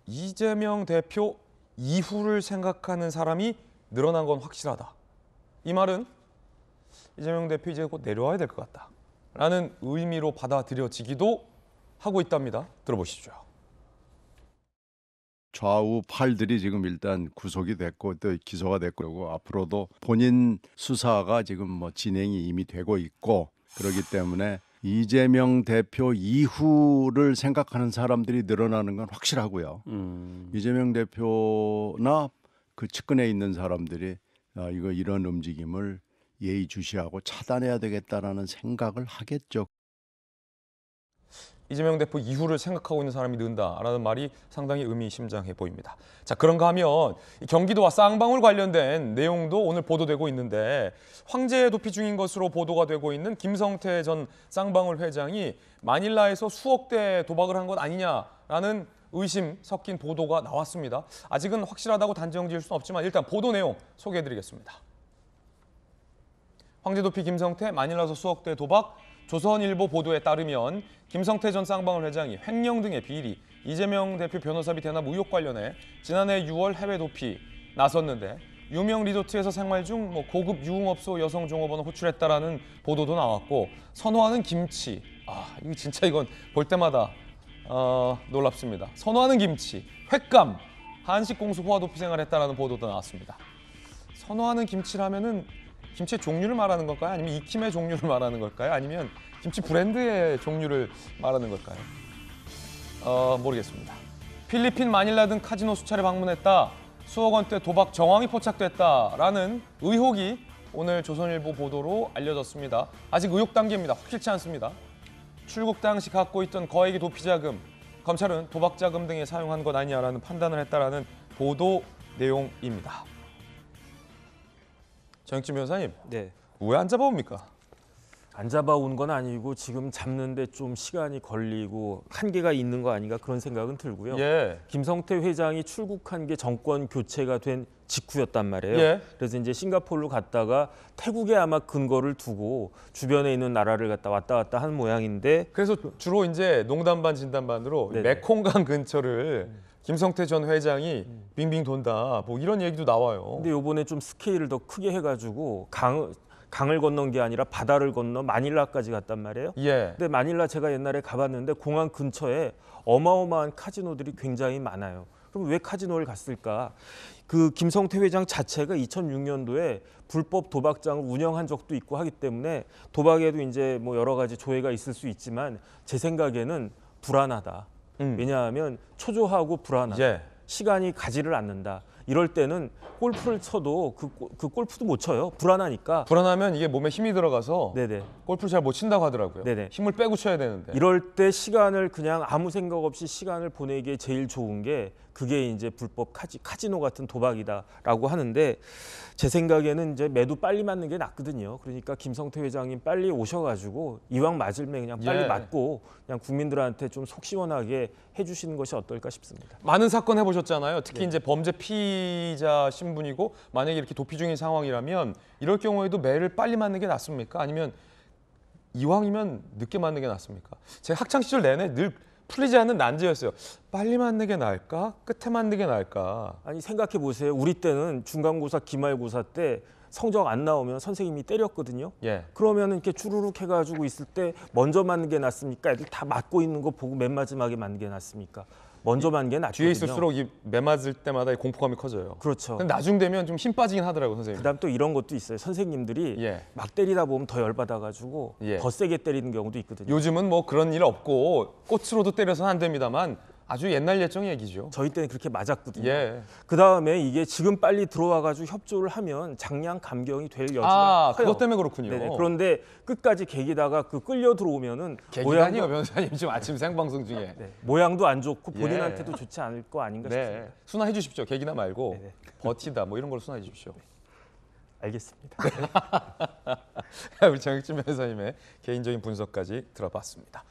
Speaker 1: 이재명 대표 이후를 생각하는 사람이 늘어난 건 확실하다. 이 말은 이재명 대표 이제 곧 내려와야 될 것 같다. 라는 의미로 받아들여지기도 하고 있답니다. 들어보시죠.
Speaker 7: 좌우 팔들이 지금 일단 구속이 됐고 또 기소가 됐고 앞으로도 본인 수사가 지금 뭐 진행이 이미 되고 있고 그렇기 때문에 이재명 대표 이후를 생각하는 사람들이 늘어나는 건 확실하고요. 이재명 대표나 그 측근에 있는 사람들이 이런 움직임을 예의주시하고 차단해야 되겠다라는 생각을 하겠죠.
Speaker 1: 이재명 대표 이후를 생각하고 있는 사람이 는다라는 말이 상당히 의미심장해 보입니다. 자, 그런가 하면 경기도와 쌍방울 관련된 내용도 오늘 보도되고 있는데 황제 도피 중인 것으로 보도가 되고 있는 김성태 전 쌍방울 회장이 마닐라에서 수억 대 도박을 한 것 아니냐라는 의심 섞인 보도가 나왔습니다. 아직은 확실하다고 단정 지을 수는 없지만 일단 보도 내용 소개해드리겠습니다. 황제도피 김성태 마닐라서 수억대 도박. 조선일보 보도에 따르면 김성태 전 쌍방울 회장이 횡령 등의 비리, 이재명 대표 변호사비 대납 의혹 관련해 지난해 6월 해외 도피 나섰는데 유명 리조트에서 생활 중 고급 유흥업소 여성 종업원을 호출했다라는 보도도 나왔고 선호하는 김치. 이거 진짜 이건 볼 때마다 놀랍습니다. 선호하는 김치, 횟감, 한식 공수 호화 도피 생활했다라는 보도도 나왔습니다. 선호하는 김치라면은 김치의 종류를 말하는 걸까요? 아니면 익힘의 종류를 말하는 걸까요? 아니면 김치 브랜드의 종류를 말하는 걸까요? 모르겠습니다. 필리핀 마닐라 등 카지노 수차례 방문했다. 수억 원대 도박 정황이 포착됐다라는 의혹이 오늘 조선일보 보도로 알려졌습니다. 아직 의혹 단계입니다. 확실치 않습니다. 출국 당시 갖고 있던 거액의 도피 자금, 검찰은 도박 자금 등에 사용한 것 아니냐라는 판단을 했다라는 보도 내용입니다. 정익진 변호사님,
Speaker 2: 네.
Speaker 1: 왜 안 잡아옵니까?
Speaker 2: 안 잡아온 건 아니고 지금 잡는데 좀 시간이 걸리고 한계가 있는 거 아닌가 그런 생각은 들고요.
Speaker 1: 예.
Speaker 2: 김성태 회장이 출국한 게 정권 교체가 된 직후였단 말이에요.
Speaker 1: 예.
Speaker 2: 그래서 이제 싱가포르로 갔다가 태국에 아마 근거를 두고 주변에 있는 나라를 갔다 왔다 갔다 하는 모양인데
Speaker 1: 그래서 주로 이제 농담 반 진담 반으로
Speaker 2: 네네.
Speaker 1: 메콩강 근처를 김성태 전 회장이 빙빙 돈다. 뭐 이런 얘기도 나와요.
Speaker 2: 근데 요번에 좀 스케일을 더 크게 해가지고 강을 건넌 게 아니라 바다를 건너 마닐라까지 갔단 말이에요.
Speaker 1: 예.
Speaker 2: 근데 마닐라 제가 옛날에 가봤는데 공항 근처에 어마어마한 카지노들이 굉장히 많아요. 그럼 왜 카지노를 갔을까? 그 김성태 회장 자체가 2006년도에 불법 도박장을 운영한 적도 있고 하기 때문에 도박에도 이제 뭐 여러 가지 조회가 있을 수 있지만 제 생각에는 불안하다. 왜냐하면 초조하고 불안하다.
Speaker 1: 예.
Speaker 2: 시간이 가지를 않는다. 이럴 때는 골프를 쳐도 그 골프도 못 쳐요. 불안하니까.
Speaker 1: 불안하면 이게 몸에 힘이 들어가서
Speaker 2: 네네.
Speaker 1: 골프를 잘 못 친다고 하더라고요.
Speaker 2: 네네.
Speaker 1: 힘을 빼고 쳐야 되는데.
Speaker 2: 이럴 때 시간을 그냥 아무 생각 없이 시간을 보내기에 제일 좋은 게 그게 이제 불법 카지노 같은 도박이다라고 하는데 제 생각에는 이제 매도 빨리 맞는 게 낫거든요. 그러니까 김성태 회장님 빨리 오셔가지고 이왕 맞을면 그냥 빨리
Speaker 1: 예.
Speaker 2: 맞고 그냥 국민들한테 좀 속 시원하게 해주시는 것이 어떨까 싶습니다.
Speaker 1: 많은 사건 해보셨잖아요. 특히 이제 범죄 피의자 신분이고 만약에 이렇게 도피 중인 상황이라면 이럴 경우에도 매를 빨리 맞는 게 낫습니까? 아니면 이왕이면 늦게 맞는 게 낫습니까? 제 학창 시절 내내 늘 풀리지 않는 난제였어요. 빨리 맞는 게 나을까? 끝에 맞는 게 나을까?
Speaker 2: 아니 생각해 보세요. 우리 때는 중간고사, 기말고사 때 성적 안 나오면 선생님이 때렸거든요.
Speaker 1: 예.
Speaker 2: 그러면 이렇게 주르륵 해가지고 있을 때 먼저 맞는 게 낫습니까? 애들 다 맞고 있는 거 보고 맨 마지막에 맞는 게 낫습니까? 먼저 맞는 게 낫거든요.
Speaker 1: 뒤에 있을수록 이 매 맞을 때마다 이 공포감이 커져요.
Speaker 2: 그렇죠.
Speaker 1: 근데 나중 되면 좀 힘 빠지긴 하더라고요, 선생님.
Speaker 2: 그다음 또 이런 것도 있어요. 선생님들이
Speaker 1: 예.
Speaker 2: 막 때리다 보면 더 열받아가지고
Speaker 1: 예.
Speaker 2: 더 세게 때리는 경우도 있거든요.
Speaker 1: 요즘은 뭐 그런 일 없고 꽃으로도 때려서는 안 됩니다만 아주 옛날 예정 얘기죠.
Speaker 2: 저희 때는 그렇게 맞았거든요.
Speaker 1: 예.
Speaker 2: 그다음에 이게 지금 빨리 들어와가지고 협조를 하면 장량 감경이 될 여지가 커요.
Speaker 1: 그것 때문에 그렇군요.
Speaker 2: 네네. 그런데 끝까지 개기다가 그 끌려 들어오면은
Speaker 1: 계기간이요, 변호사님. 지금 아침 생방송 중에.
Speaker 2: 네, 모양도 안 좋고
Speaker 1: 예.
Speaker 2: 본인한테도 좋지 않을 거 아닌가
Speaker 1: 네.
Speaker 2: 싶습니다.
Speaker 1: 순화해 주십시오. 계기나 말고
Speaker 2: 네네.
Speaker 1: 버티다 뭐 이런 걸 순화해 주십시오.
Speaker 2: 알겠습니다.
Speaker 1: 우리 정익진 변호사님의 개인적인 분석까지 들어봤습니다.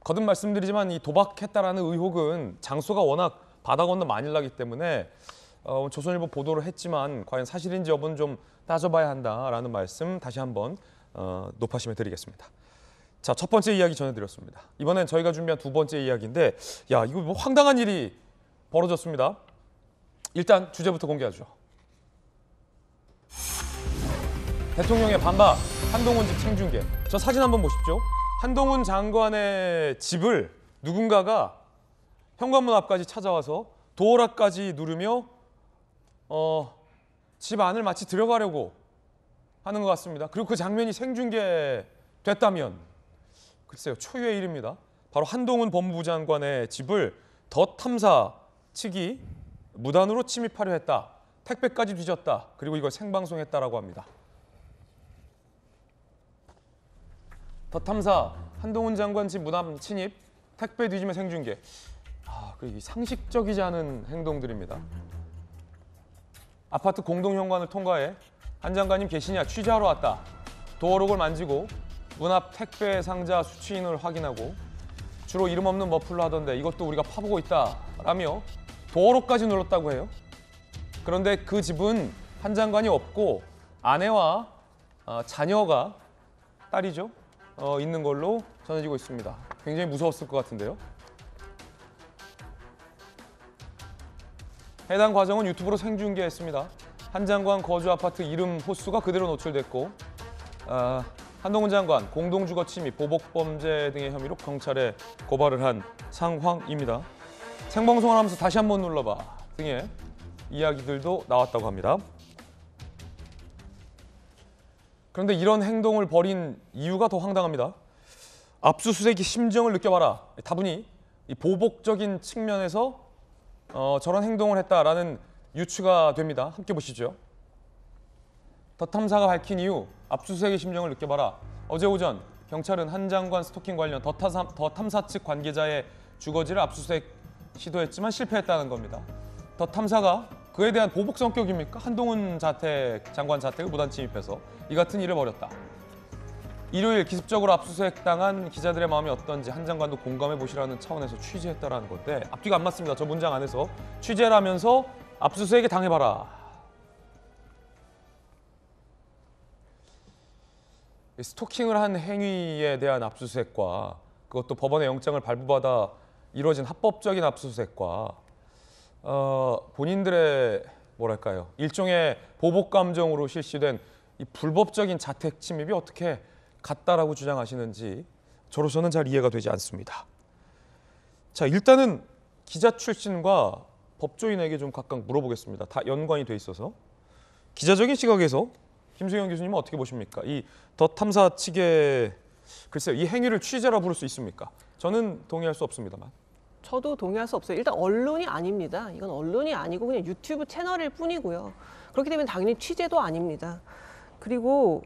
Speaker 1: 거듭 말씀드리지만 이 도박했다라는 의혹은 장소가 워낙 바다 건너 마닐라기 때문에 조선일보 보도를 했지만 과연 사실인지 여부는 좀 따져봐야 한다라는 말씀 다시 한번 높아심에 드리겠습니다. 자, 첫 번째 이야기 전해드렸습니다. 이번엔 저희가 준비한 두 번째 이야기인데 야, 이거 뭐 황당한 일이 벌어졌습니다. 일단 주제부터 공개하죠. 대통령의 반박, 한동훈 집 생중계. 저 사진 한번 보십시오. 한동훈 장관의 집을 누군가가 현관문 앞까지 찾아와서 도어락까지 누르며 집 안을 마치 들어가려고 하는 것 같습니다. 그리고 그 장면이 생중계됐다면 글쎄요, 초유의 일입니다. 바로 한동훈 법무부 장관의 집을 더 탐사 측이 무단으로 침입하려 했다. 택배까지 뒤졌다. 그리고 이걸 생방송했다라고 합니다. 더 탐사, 한동훈 장관 집 무단 침입, 택배 뒤짐의 생중계. 그리고 상식적이지 않은 행동들입니다. 아파트 공동현관을 통과해 한 장관님 계시냐 취재하러 왔다. 도어록을 만지고 문 앞 택배 상자 수취인을 확인하고 주로 이름 없는 머플러 하던데 이것도 우리가 파보고 있다 라며 도어록까지 눌렀다고 해요. 그런데 그 집은 한 장관이 없고 아내와 자녀가 딸이죠. 있는 걸로 전해지고 있습니다. 굉장히 무서웠을 것 같은데요. 해당 과정은 유튜브로 생중계했습니다. 한 장관 거주 아파트 이름 호수가 그대로 노출됐고 한동훈 장관 공동주거 침입, 보복범죄 등의 혐의로 경찰에 고발을 한 상황입니다. 생방송을 하면서 다시 한번 눌러봐 등의 이야기들도 나왔다고 합니다. 그런데 이런 행동을 벌인 이유가 더 황당합니다. 압수수색의 심정을 느껴봐라. 다분히 이 보복적인 측면에서 저런 행동을 했다라는 유추가 됩니다. 함께 보시죠. 더 탐사가 밝힌 이유, 압수수색의 심정을 느껴봐라. 어제 오전 경찰은 한 장관 스토킹 관련 더 탐사 측 관계자의 주거지를 압수수색 시도했지만 실패했다는 겁니다. 더 탐사가 그에 대한 보복 성격입니까? 한동훈 장관 자택을 무단 침입해서 이 같은 일을 벌였다. 일요일 기습적으로 압수수색당한 기자들의 마음이 어떤지 한 장관도 공감해 보시라는 차원에서 취재했다라는 건데 앞뒤가 안 맞습니다. 저 문장 안에서 취재를 하면서 압수수색에 당해봐라. 스토킹을 한 행위에 대한 압수수색과 그것도 법원의 영장을 발부받아 이루어진 합법적인 압수수색과 본인들의 뭐랄까요 일종의 보복 감정으로 실시된 이 불법적인 자택 침입이 어떻게 같다라고 주장하시는지 저로서는 잘 이해가 되지 않습니다. 자, 일단은 기자 출신과 법조인에게 좀 각각 물어보겠습니다. 다 연관이 돼 있어서 기자적인 시각에서 김수경 교수님은 어떻게 보십니까? 이 더 탐사 측의 글쎄요, 이 행위를 취재라 부를 수 있습니까? 저는 동의할 수 없습니다만.
Speaker 3: 저도 동의할 수 없어요. 일단 언론이 아닙니다. 이건 언론이 아니고 그냥 유튜브 채널일 뿐이고요. 그렇기 때문에 당연히 취재도 아닙니다. 그리고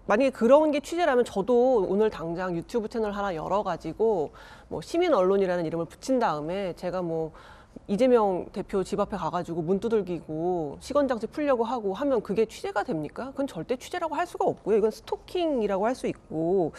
Speaker 3: 만약에 그런 게 취재라면 저도 오늘 당장 유튜브 채널 하나 열어가지고 뭐 시민 언론이라는 이름을 붙인 다음에 제가 뭐 이재명 대표 집 앞에 가가지고 문 두들기고 시건장치 풀려고 하고 하면 그게 취재가 됩니까? 그건 절대 취재라고 할 수가 없고요. 이건 스토킹이라고 할 수 있고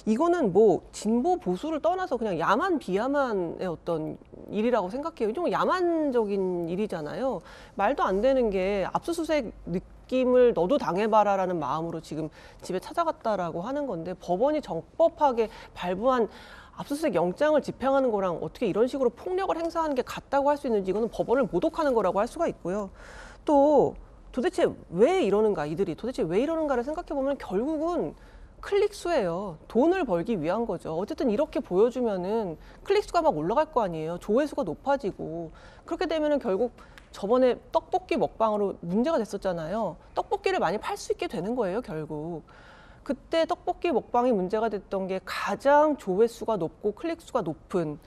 Speaker 3: 이거는 뭐 진보 보수를 떠나서 그냥 야만 비야만의 어떤 일이라고 생각해요. 좀 야만적인 일이잖아요. 말도 안 되는 게 압수수색 느낌을 너도 당해봐라라는 마음으로 지금 집에 찾아갔다라고 하는 건데 법원이 적법하게 발부한 압수수색 영장을 집행하는 거랑 어떻게 이런 식으로 폭력을 행사하는 게 같다고 할 수 있는지 이거는 법원을 모독하는 거라고 할 수가 있고요. 또 도대체 왜 이러는가 이들이 도대체 왜 이러는가를 생각해 보면 결국은 클릭 수예요. 돈을 벌기 위한 거죠. 어쨌든 이렇게 보여주면은 클릭 수가 막 올라갈 거 아니에요. 조회수가 높아지고 그렇게 되면은 결국 저번에 떡볶이 먹방으로 문제가 됐었잖아요. 떡볶이를 많이 팔 수 있게 되는 거예요, 결국. 그때 떡볶이 먹방이 문제가 됐던 게 가장 조회수가 높고 클릭수가 높은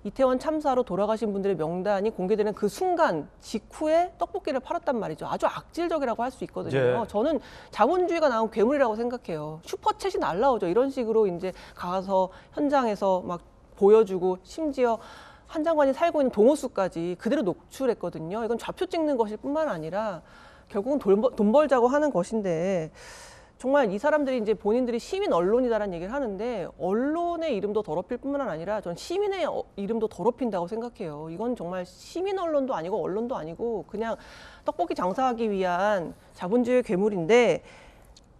Speaker 3: 이태원 참사로 돌아가신 분들의 명단이 공개되는 그 순간 직후에 떡볶이를 팔았단 말이죠. 아주 악질적이라고 할 수 있거든요.
Speaker 1: 예.
Speaker 3: 저는 자본주의가 나온 괴물이라고 생각해요. 슈퍼챗이 날라오죠. 이런 식으로 이제 가서 현장에서 막 보여주고 심지어 한 장관이 살고 있는 동호수까지 그대로 노출했거든요. 이건 좌표 찍는 것일 뿐만 아니라 결국은 돈 벌자고 하는 것인데 정말 이 사람들이 이제 본인들이 시민 언론이다라는 얘기를 하는데 언론의 이름도 더럽힐 뿐만 아니라 전 시민의 이름도 더럽힌다고 생각해요. 이건 정말 시민 언론도 아니고 언론도 아니고 그냥 떡볶이 장사하기 위한 자본주의 괴물인데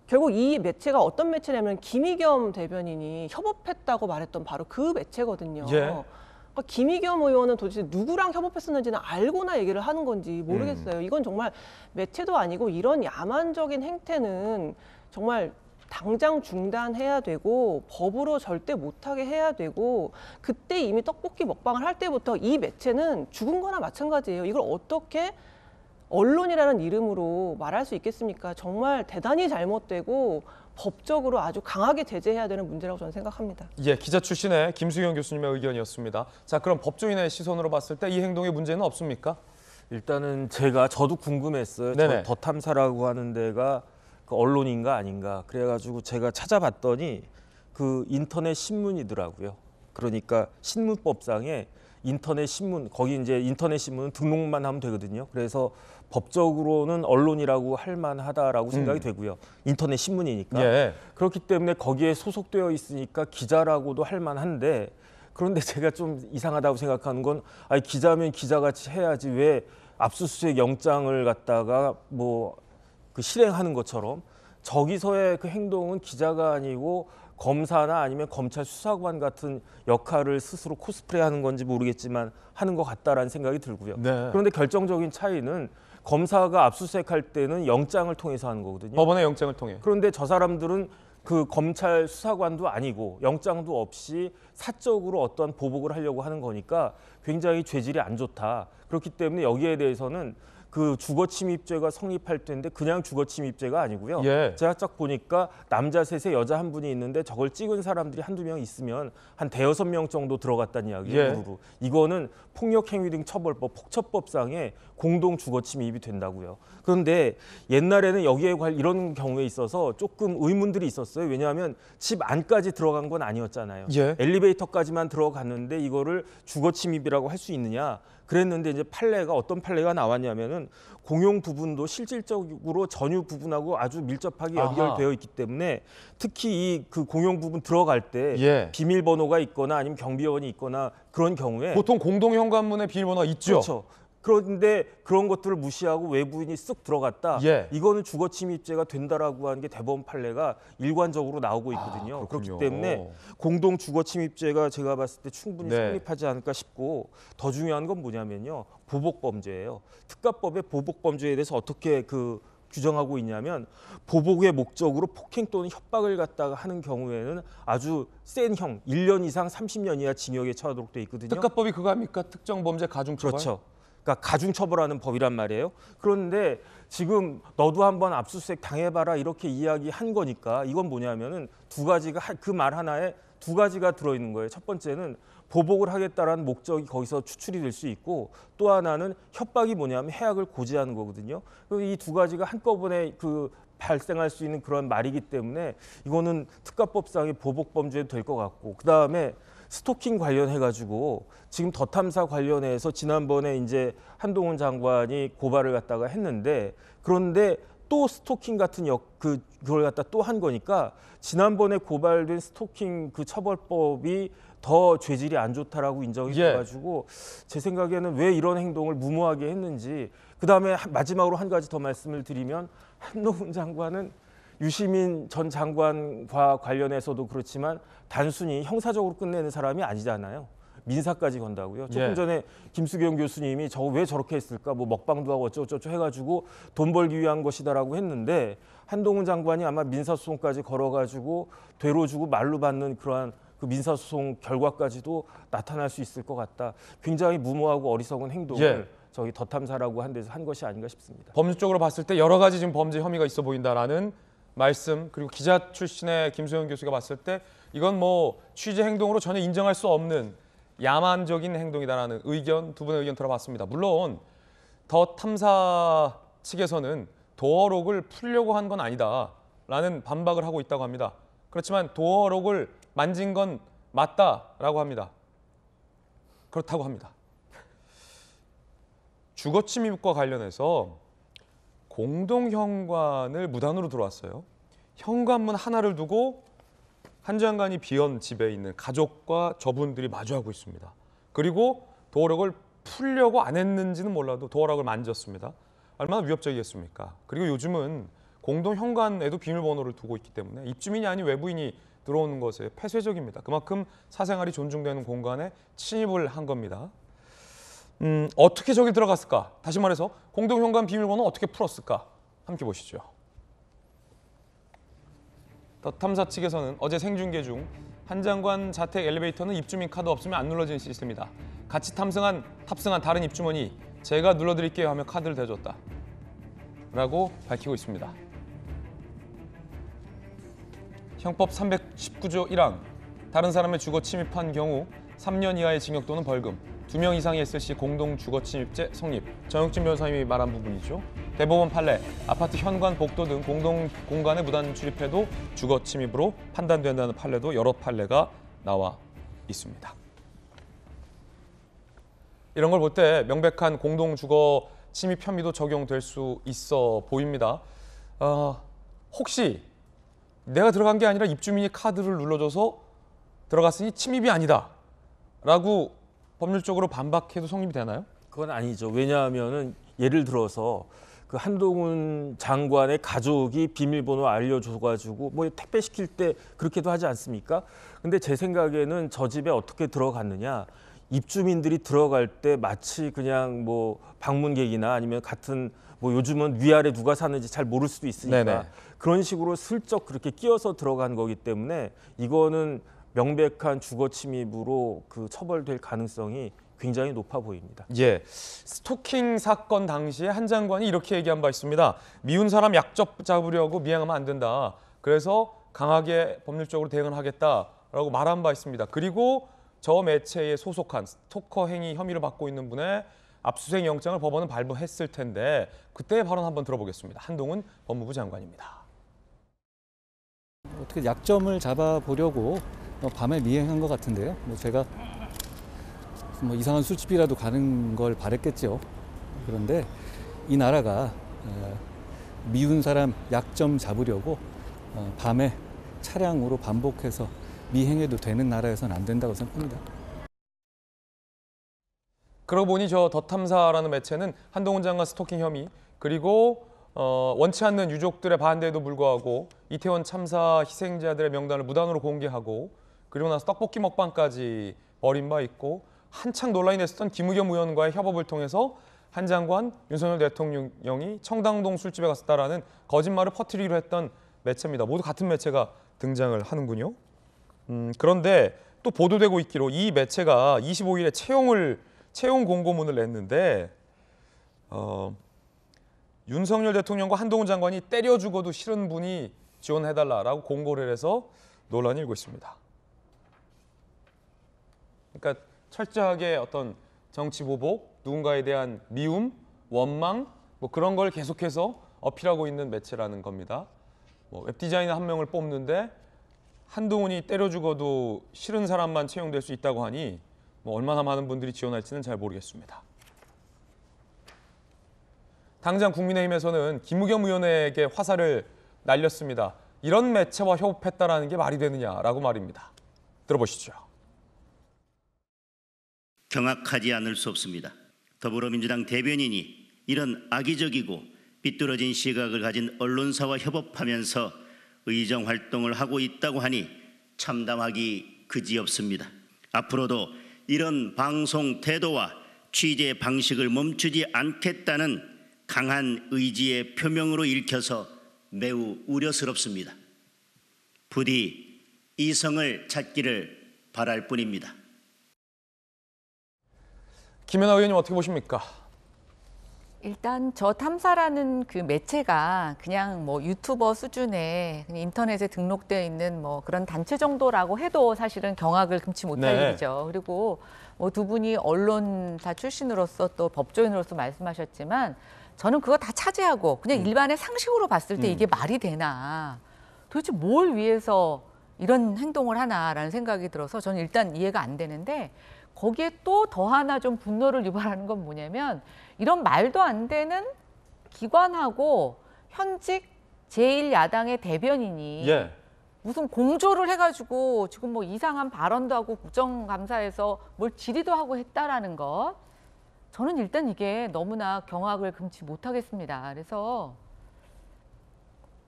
Speaker 3: 결국 이 매체가 어떤 매체냐면 김의겸 대변인이 협업했다고 말했던 바로 그 매체거든요.
Speaker 1: 예.
Speaker 3: 그러니까 김의겸 의원은 도대체 누구랑 협업했었는지는 알고나 얘기를 하는 건지 모르겠어요. 이건 정말 매체도 아니고 이런 야만적인 행태는 정말 당장 중단해야 되고 법으로 절대 못하게 해야 되고 그때 이미 떡볶이 먹방을 할 때부터 이 매체는 죽은 거나 마찬가지예요. 이걸 어떻게 언론이라는 이름으로 말할 수 있겠습니까? 정말 대단히 잘못되고 법적으로 아주 강하게 제재해야 되는 문제라고 저는 생각합니다.
Speaker 1: 예, 기자 출신의 김수경 교수님의 의견이었습니다. 자, 그럼 법조인의 시선으로 봤을 때 이 행동에 문제는 없습니까?
Speaker 2: 일단은 저도 궁금했어요.
Speaker 1: 네네.
Speaker 2: 더 탐사라고 하는 데가 그 언론인가 아닌가. 그래가지고 제가 찾아봤더니 그 인터넷 신문이더라고요. 그러니까 신문법상에 인터넷 신문, 거기 이제 인터넷 신문은 등록만 하면 되거든요. 그래서 법적으로는 언론이라고 할 만하다라고 생각이 되고요. 인터넷 신문이니까.
Speaker 1: 예.
Speaker 2: 그렇기 때문에 거기에 소속되어 있으니까 기자라고도 할 만한데 그런데 제가 좀 이상하다고 생각하는 건 아니 기자면 기자같이 해야지 왜 압수수색 영장을 갖다가 뭐 그 실행하는 것처럼 저기서의 그 행동은 기자가 아니고 검사나 아니면 검찰 수사관 같은 역할을 스스로 코스프레하는 건지 모르겠지만 하는 것 같다라는 생각이 들고요.
Speaker 1: 네.
Speaker 2: 그런데 결정적인 차이는 검사가 압수수색할 때는 영장을 통해서 하는 거거든요.
Speaker 1: 법원의 영장을 통해.
Speaker 2: 그런데 저 사람들은 그 검찰 수사관도 아니고 영장도 없이 사적으로 어떠한 보복을 하려고 하는 거니까 굉장히 죄질이 안 좋다. 그렇기 때문에 여기에 대해서는 그 주거침입죄가 성립할 텐데 그냥 주거침입죄가 아니고요.
Speaker 1: 예.
Speaker 2: 제가 딱 보니까 남자 셋에 여자 한 분이 있는데 저걸 찍은 사람들이 한두 명 있으면 한 대여섯 명 정도 들어갔다는 이야기예요.
Speaker 1: 예.
Speaker 2: 우르르. 이거는 폭력행위 등 처벌법, 폭처법상의 공동 주거침입이 된다고요. 그런데 옛날에는 여기에 이런 경우에 있어서 조금 의문들이 있었어요. 왜냐하면 집 안까지 들어간 건 아니었잖아요.
Speaker 1: 예.
Speaker 2: 엘리베이터까지만 들어갔는데 이거를 주거침입이라고 할 수 있느냐? 그랬는데 이제 판례가 어떤 판례가 나왔냐면은 공용 부분도 실질적으로 전유 부분하고 아주 밀접하게 연결되어 있기 때문에 특히 이 그 공용 부분 들어갈 때
Speaker 1: 예.
Speaker 2: 비밀번호가 있거나 아니면 경비원이 있거나 그런 경우에
Speaker 1: 보통 공동 현관문에 비밀번호가 있죠.
Speaker 2: 그렇죠. 그런데 그런 것들을 무시하고 외부인이 쓱 들어갔다.
Speaker 1: 예.
Speaker 2: 이거는 주거침입죄가 된다라고 하는 게 대법원 판례가 일관적으로 나오고 있거든요.
Speaker 1: 그렇군요.
Speaker 2: 그렇기 때문에 공동 주거침입죄가 제가 봤을 때 충분히
Speaker 1: 네.
Speaker 2: 성립하지 않을까 싶고 더 중요한 건 뭐냐면요. 보복범죄예요. 특가법의 보복범죄에 대해서 어떻게 규정하고 있냐면 보복의 목적으로 폭행 또는 협박을 갖다가 하는 경우에는 아주 센 형 1년 이상 30년 이하 징역에 처하도록 돼 있거든요.
Speaker 1: 특가법이 그거 아닙니까? 특정 범죄 가중처벌.
Speaker 2: 그렇죠. 그러니까 가중처벌하는 법이란 말이에요. 그런데 지금 너도 한번 압수수색 당해봐라 이렇게 이야기한 거니까 이건 뭐냐면은 두 가지가 그 말 하나에 두 가지가 들어있는 거예요. 첫 번째는 보복을 하겠다라는 목적이 거기서 추출이 될 수 있고 또 하나는 협박이 뭐냐면 해악을 고지하는 거거든요. 이 두 가지가 한꺼번에 발생할 수 있는 그런 말이기 때문에 이거는 특가법상의 보복범죄도 될 것 같고 그다음에 스토킹 관련해 가지고 지금 더 탐사 관련해서 지난번에 이제 한동훈 장관이 고발을 갖다가 했는데 그런데 또 스토킹 같은 그걸 갖다 또 한 거니까 지난번에 고발된 스토킹 그 처벌법이 더 죄질이 안 좋다라고 인정이 돼가지고 제 생각에는 왜 이런 행동을 무모하게 했는지 그다음에 마지막으로 한 가지 더 말씀을 드리면 한동훈 장관은 유시민 전 장관과 관련해서도 그렇지만 단순히 형사적으로 끝내는 사람이 아니잖아요. 민사까지 건다고요. 조금 전에 김수경 교수님이 저거 왜 저렇게 했을까? 뭐 먹방도 하고 어쩌고저쩌고 해가지고 돈 벌기 위한 것이다라고 했는데 한동훈 장관이 아마 민사소송까지 걸어가지고 되로 주고 말로 받는 그러한 그 민사소송 결과까지도 나타날 수 있을 것 같다. 굉장히 무모하고 어리석은 행동을 저희 더 탐사라고 한 데서 한 것이 아닌가 싶습니다.
Speaker 1: 법률적으로 봤을 때 여러 가지 지금 범죄 혐의가 있어 보인다라는 말씀 그리고 기자 출신의 김소영 교수가 봤을 때 이건 뭐 취재 행동으로 전혀 인정할 수 없는 야만적인 행동이다라는 의견 두 분의 의견 들어봤습니다. 물론 더 탐사 측에서는 도어록을 풀려고 한 건 아니다라는 반박을 하고 있다고 합니다. 그렇지만 도어록을 만진 건 맞다라고 합니다. 그렇다고 합니다. 주거침입과 관련해서 공동현관을 무단으로 들어왔어요. 현관문 하나를 두고 한 장관이 비온 집에 있는 가족과 저분들이 마주하고 있습니다. 그리고 도어록을 풀려고 안 했는지는 몰라도 도어록을 만졌습니다. 얼마나 위협적이겠습니까? 그리고 요즘은 공동현관에도 비밀번호를 두고 있기 때문에 입주민이 아닌 외부인이 들어오는 것에 폐쇄적입니다. 그만큼 사생활이 존중되는 공간에 침입을 한 겁니다. 어떻게 저기 들어갔을까? 다시 말해서 공동현관 비밀번호 어떻게 풀었을까? 함께 보시죠. 더 탐사 측에서는 어제 생중계 중 한 장관 자택 엘리베이터는 입주민 카드 없으면 안 눌러지는 시스템이다. 같이 탑승한 다른 입주민이 제가 눌러드릴게요 하며 카드를 대줬다. 라고 밝히고 있습니다. 형법 319조 1항 다른 사람의 주거 침입한 경우 3년 이하의 징역 또는 벌금 2명 이상이 했을 시 공동 주거 침입죄 성립. 정혁진 변호사님이 말한 부분이죠. 대법원 판례, 아파트 현관, 복도 등 공동 공간에 무단 출입해도 주거 침입으로 판단된다는 판례도 여러 판례가 나와 있습니다. 이런 걸 볼 때 명백한 공동 주거 침입 혐의도 적용될 수 있어 보입니다. 혹시 내가 들어간 게 아니라 입주민이 카드를 눌러줘서 들어갔으니 침입이 아니다 라고 법률적으로 반박해도 성립이 되나요?
Speaker 2: 그건 아니죠. 왜냐하면은 예를 들어서 그 한동훈 장관의 가족이 비밀번호 알려줘가지고 뭐 택배 시킬 때 그렇게도 하지 않습니까? 근데 제 생각에는 저 집에 어떻게 들어갔느냐, 입주민들이 들어갈 때 마치 그냥 뭐 방문객이나 아니면 같은 뭐 요즘은 위아래 누가 사는지 잘 모를 수도 있으니까
Speaker 1: 네네.
Speaker 2: 그런 식으로 슬쩍 그렇게 끼어서 들어간 거기 때문에 이거는 명백한 주거 침입으로 그 처벌될 가능성이 굉장히 높아 보입니다.
Speaker 1: 예, 스토킹 사건 당시에 한 장관이 이렇게 얘기한 바 있습니다. 미운 사람 약점 잡으려고 미행하면 안 된다. 그래서 강하게 법률적으로 대응을 하겠다라고 말한 바 있습니다. 그리고 저 매체에 소속한 스토커 행위 혐의를 받고 있는 분의 압수수색 영장을 법원은 발부했을 텐데 그때의 발언 한번 들어보겠습니다. 한동훈 법무부 장관입니다.
Speaker 8: 어떻게 약점을 잡아보려고 밤에 미행한 것 같은데요. 제가 이상한 술집이라도 가는 걸 바랬겠죠. 그런데 이 나라가 미운 사람 약점 잡으려고 밤에 차량으로 반복해서 미행해도 되는 나라에서는 안 된다고 생각합니다.
Speaker 1: 그러고 보니 저 더탐사라는 매체는 한동훈 장관 스토킹 혐의 그리고 원치 않는 유족들의 반대에도 불구하고 이태원 참사 희생자들의 명단을 무단으로 공개하고 그리고 나서 떡볶이 먹방까지 벌인 바 있고 한창 논란이 됐었던 김의겸 의원과의 협업을 통해서 한 장관, 윤석열 대통령이 청담동 술집에 갔었다라는 거짓말을 퍼뜨리기로 했던 매체입니다. 모두 같은 매체가 등장을 하는군요. 그런데 또 보도되고 있기로 이 매체가 25일에 채용 공고문을 냈는데 윤석열 대통령과 한동훈 장관이 때려 죽어도 싫은 분이 지원해달라라고 공고를 해서 논란이 일고 있습니다. 그러니까 철저하게 어떤 정치 보복, 누군가에 대한 미움, 원망 뭐 그런 걸 계속해서 어필하고 있는 매체라는 겁니다. 웹 디자이너 한 명을 뽑는데 한동훈이 때려 죽어도 싫은 사람만 채용될 수 있다고 하니 얼마나 많은 분들이 지원할지는 잘 모르겠습니다. 당장 국민의힘에서는 김의겸 의원에게 화살을 날렸습니다. 이런 매체와 협업했다라는 게 말이 되느냐라고 말입니다. 들어보시죠.
Speaker 9: 경악하지 않을 수 없습니다. 더불어민주당 대변인이 이런 악의적이고 삐뚤어진 시각을 가진 언론사와 협업하면서 의정 활동을 하고 있다고 하니 참담하기 그지없습니다. 앞으로도 이런 방송 태도와 취재 방식을 멈추지 않겠다는 강한 의지의 표명으로 읽혀서 매우 우려스럽습니다. 부디 이성을 찾기를 바랄 뿐입니다.
Speaker 1: 김연아 의원님 어떻게 보십니까?
Speaker 6: 일단 저 탐사라는 그 매체가 그냥 유튜버 수준의 그냥 인터넷에 등록되어 있는 그런 단체 정도라고 해도 사실은 경악을 금치 못할 일이죠. 그리고 두 분이 언론사 출신으로서 또 법조인으로서 말씀하셨지만 저는 그거 다 차지하고 그냥 일반의 상식으로 봤을 때 이게 말이 되나, 도대체 뭘 위해서 이런 행동을 하나라는 생각이 들어서 저는 일단 이해가 안 되는데, 거기에 또 더 하나 좀 분노를 유발하는 건 뭐냐면, 이런 말도 안 되는 기관하고 현직 제1야당의 대변인이 무슨 공조를 해가지고 지금 이상한 발언도 하고 국정감사에서 뭘 질의도 하고 했다라는 것, 저는 일단 이게 너무나 경악을 금치 못하겠습니다. 그래서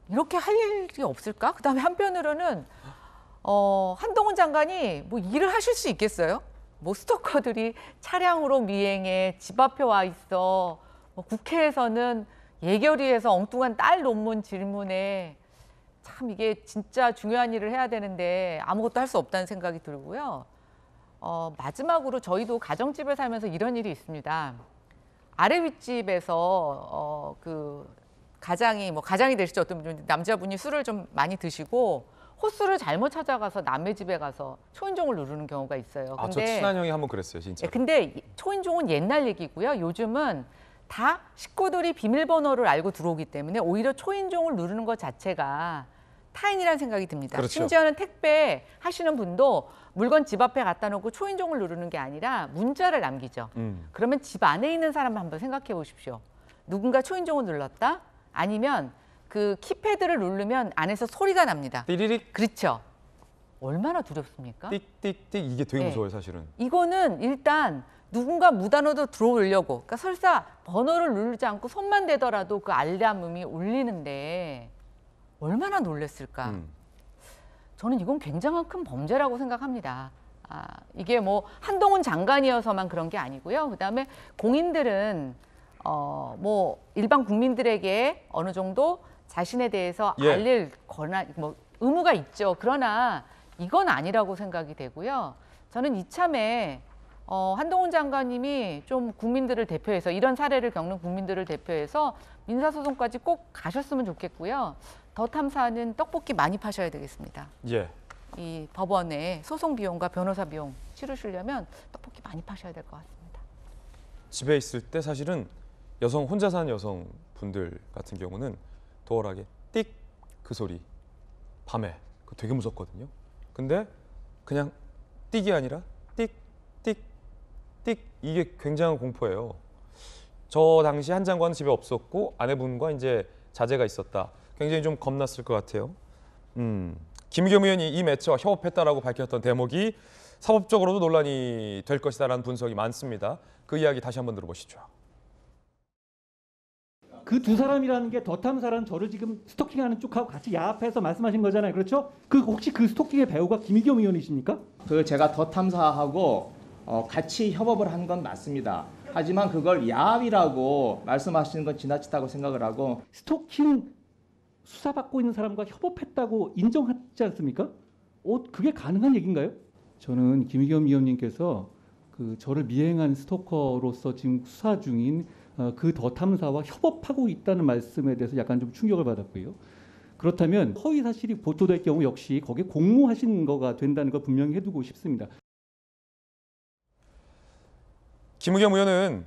Speaker 6: 이렇게 할 일이 없을까? 그다음에 한편으로는 한동훈 장관이 일을 하실 수 있겠어요? 스토커들이 차량으로 미행해 집 앞에 와 있어. 국회에서는 예결위에서 엉뚱한 딸 논문 질문에 참 이게 진짜 중요한 일을 해야 되는데 아무것도 할 수 없다는 생각이 들고요. 마지막으로 저희도 가정집에 살면서 이런 일이 있습니다. 아래 윗집에서 그 가장이 가장이 되시죠. 어떤 분 남자분이 술을 좀 많이 드시고 호수를 잘못 찾아가서 남의 집에 가서 초인종을 누르는 경우가 있어요.
Speaker 1: 저 친한 형이 한번 그랬어요, 진짜.
Speaker 6: 근데 초인종은 옛날 얘기고요. 요즘은 다 식구들이 비밀번호를 알고 들어오기 때문에 오히려 초인종을 누르는 것 자체가 타인이라는 생각이 듭니다.
Speaker 1: 그렇죠.
Speaker 6: 심지어는 택배 하시는 분도 물건 집 앞에 갖다 놓고 초인종을 누르는 게 아니라 문자를 남기죠. 그러면 집 안에 있는 사람 한번 생각해 보십시오. 누군가 초인종을 눌렀다? 아니면 그 키패드를 누르면 안에서 소리가 납니다.
Speaker 1: 띠리릭.
Speaker 6: 그렇죠. 얼마나 두렵습니까?
Speaker 1: 띡띡띡 이게 되게
Speaker 6: 네.
Speaker 1: 무서워요, 사실은.
Speaker 6: 이거는 일단 누군가 무단으로 들어오려고, 그러니까 설사 번호를 누르지 않고 손만 대더라도 그 알람음이 울리는데 얼마나 놀랬을까. 저는 이건 굉장한 큰 범죄라고 생각합니다. 이게 뭐 한동훈 장관이어서만 그런 게 아니고요. 그다음에 공인들은 뭐 일반 국민들에게 어느 정도 자신에 대해서
Speaker 1: 예.
Speaker 6: 알릴 권한, 뭐 의무가 있죠. 그러나 이건 아니라고 생각이 되고요. 저는 이참에 한동훈 장관님이 좀 국민들을 대표해서 이런 사례를 겪는 국민들을 대표해서 민사소송까지 꼭 가셨으면 좋겠고요. 더 탐사는 떡볶이 많이 파셔야 되겠습니다.
Speaker 1: 예.
Speaker 6: 이 법원에 소송 비용과 변호사 비용 치르시려면 떡볶이 많이 파셔야 될 것 같습니다.
Speaker 1: 집에 있을 때 사실은 혼자 사는 여성분들 같은 경우는 도어락에 띡 그 소리 밤에 그거 되게 무섭거든요. 근데 그냥 띡이 아니라 띡 띡 띡 이게 굉장한 공포예요. 저 당시 한 장관은 집에 없었고 아내분과 이제 자제가 있었다. 굉장히 좀 겁났을 것 같아요. 김의겸 의원이 이 매체와 협업했다라고 밝혔던 대목이 사법적으로도 논란이 될 것이다라는 분석이 많습니다. 그 이야기 다시 한번 들어보시죠.
Speaker 10: 그 두 사람이라는 게 더 탐사라는 저를 지금 스토킹하는 쪽하고 같이 야합해서 말씀하신 거잖아요. 그렇죠? 혹시 그 스토킹의 배우가 김의겸 의원이십니까?
Speaker 11: 제가 더 탐사하고 같이 협업을 한 건 맞습니다. 하지만 그걸 야합이라고 말씀하시는 건 지나치다고 생각을 하고
Speaker 10: 스토킹 수사받고 있는 사람과 협업했다고 인정하지 않습니까? 그게 가능한 얘기인가요? 저는 김의겸 의원님께서 저를 미행한 스토커로서 지금 수사 중인 그 더 탐사와 협업하고 있다는 말씀에 대해서 약간 좀 충격을 받았고요. 그렇다면 허위 사실이 보도될 경우 역시 거기에 공모하신 거가 된다는 걸 분명히 해두고 싶습니다.
Speaker 1: 김의겸 의원은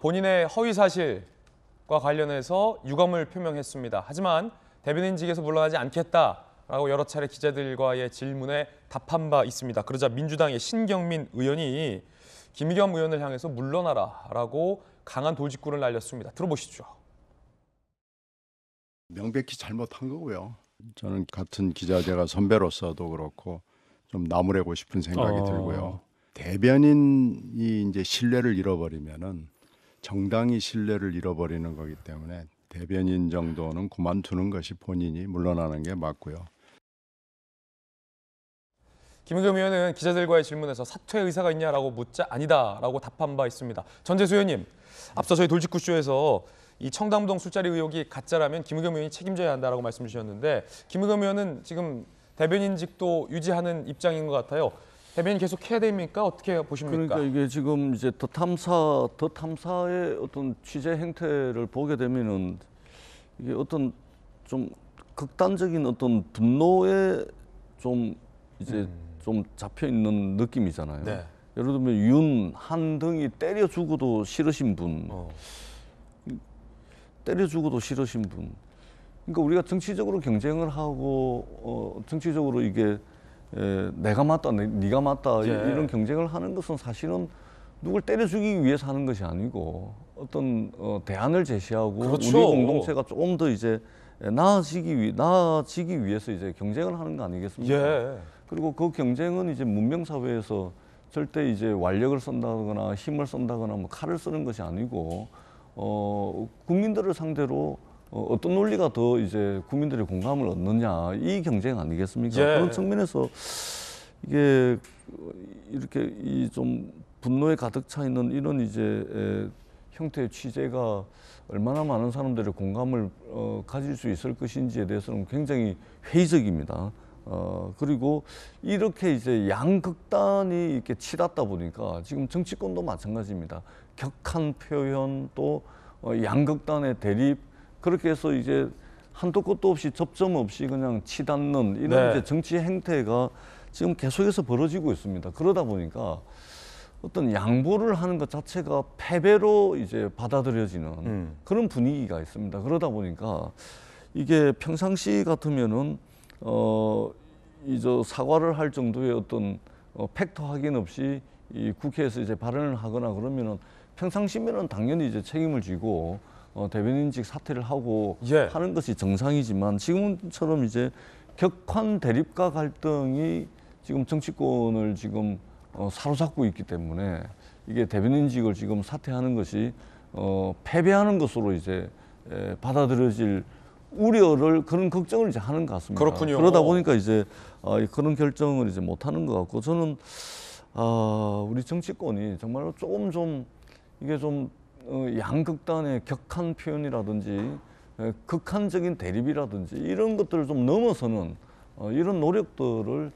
Speaker 1: 본인의 허위 사실과 관련해서 유감을 표명했습니다. 하지만 대변인직에서 물러나지 않겠다라고 여러 차례 기자들과의 질문에 답한 바 있습니다. 그러자 민주당의 신경민 의원이 김의겸 의원을 향해서 물러나라라고 강한 돌직구를 날렸습니다. 들어보시죠.
Speaker 7: 명백히 잘못한 거고요. 저는 같은 기자 제가 선배로서도 그렇고 좀 나무래고 싶은 생각이 들고요. 대변인이 이제 신뢰를 잃어버리면은 정당이 신뢰를 잃어버리는 거기 때문에 대변인 정도는 그만두는 것이 본인이 물러나는 게 맞고요.
Speaker 1: 김의겸 의원은 기자들과의 질문에서 사퇴 의사가 있냐라고 묻자 아니다라고 답한 바 있습니다. 전재수 의원님, 앞서 저희 돌직구쇼에서 이 청담동 술자리 의혹이 가짜라면 김의겸 의원이 책임져야 한다라고 말씀 주셨는데 의겸 의원은 지금 대변인직도 유지하는 입장인 것 같아요. 대변인 계속 해야 됩니까? 어떻게 보십니까?
Speaker 4: 그러니까 이게 지금 이제 더 탐사의 어떤 취재 행태를 보게 되면은 이게 어떤 좀 극단적인 어떤 분노에 좀 이제 좀 잡혀 있는 느낌이잖아요.
Speaker 1: 네.
Speaker 4: 예를 들면 윤, 한 등이 때려 죽어도 싫으신 분, 때려 죽어도 싫으신 분. 그러니까 우리가 정치적으로 경쟁을 하고 정치적으로 이게 내가 맞다, 네가 맞다
Speaker 1: 예.
Speaker 4: 이런 경쟁을 하는 것은 사실은 누굴 때려 죽이기 위해서 하는 것이 아니고 어떤 대안을 제시하고
Speaker 1: 그렇죠.
Speaker 4: 우리 공동체가 조금 더 이제 나아지기 위해서 이제 경쟁을 하는 거 아니겠습니까?
Speaker 1: 예.
Speaker 4: 그리고 그 경쟁은 이제 문명 사회에서 절대 이제 완력을 쓴다거나 힘을 쓴다거나 뭐 칼을 쓰는 것이 아니고 국민들을 상대로 어떤 논리가 더 이제 국민들의 공감을 얻느냐 이 경쟁 아니겠습니까?
Speaker 1: 예.
Speaker 4: 그런 측면에서 이게 이렇게 이 좀 분노에 가득 차 있는 이런 이제 형태의 취재가 얼마나 많은 사람들의 공감을 가질 수 있을 것인지에 대해서는 굉장히 회의적입니다. 그리고 이렇게 이제 양극단이 이렇게 치닫다 보니까 지금 정치권도 마찬가지입니다. 격한 표현 또 양극단의 대립 그렇게 해서 이제 한도 끝도 없이 접점 없이 그냥 치닫는 이런
Speaker 1: 네.
Speaker 4: 이제 정치 행태가 지금 계속해서 벌어지고 있습니다. 그러다 보니까 어떤 양보를 하는 것 자체가 패배로 이제 받아들여지는 그런 분위기가 있습니다. 그러다 보니까 이게 평상시 같으면은 사과를 할 정도의 어떤 팩트 확인 없이 이 국회에서 이제 발언을 하거나 그러면은 평상시면은 당연히 이제 책임을 지고 대변인직 사퇴를 하고
Speaker 1: 예.
Speaker 4: 하는 것이 정상이지만 지금처럼 이제 격한 대립과 갈등이 지금 정치권을 지금 사로잡고 있기 때문에 이게 대변인직을 지금 사퇴하는 것이 패배하는 것으로 이제 받아들여질 우려를 그런 걱정을 이제 하는 것 같습니다.
Speaker 1: 그렇군요.
Speaker 4: 그러다 보니까 이제 그런 결정을 이제 못 하는 것 같고 저는 우리 정치권이 정말로 조금 좀 이게 좀 양극단의 격한 표현이라든지 극한적인 대립이라든지 이런 것들을 좀 넘어서는 이런 노력들을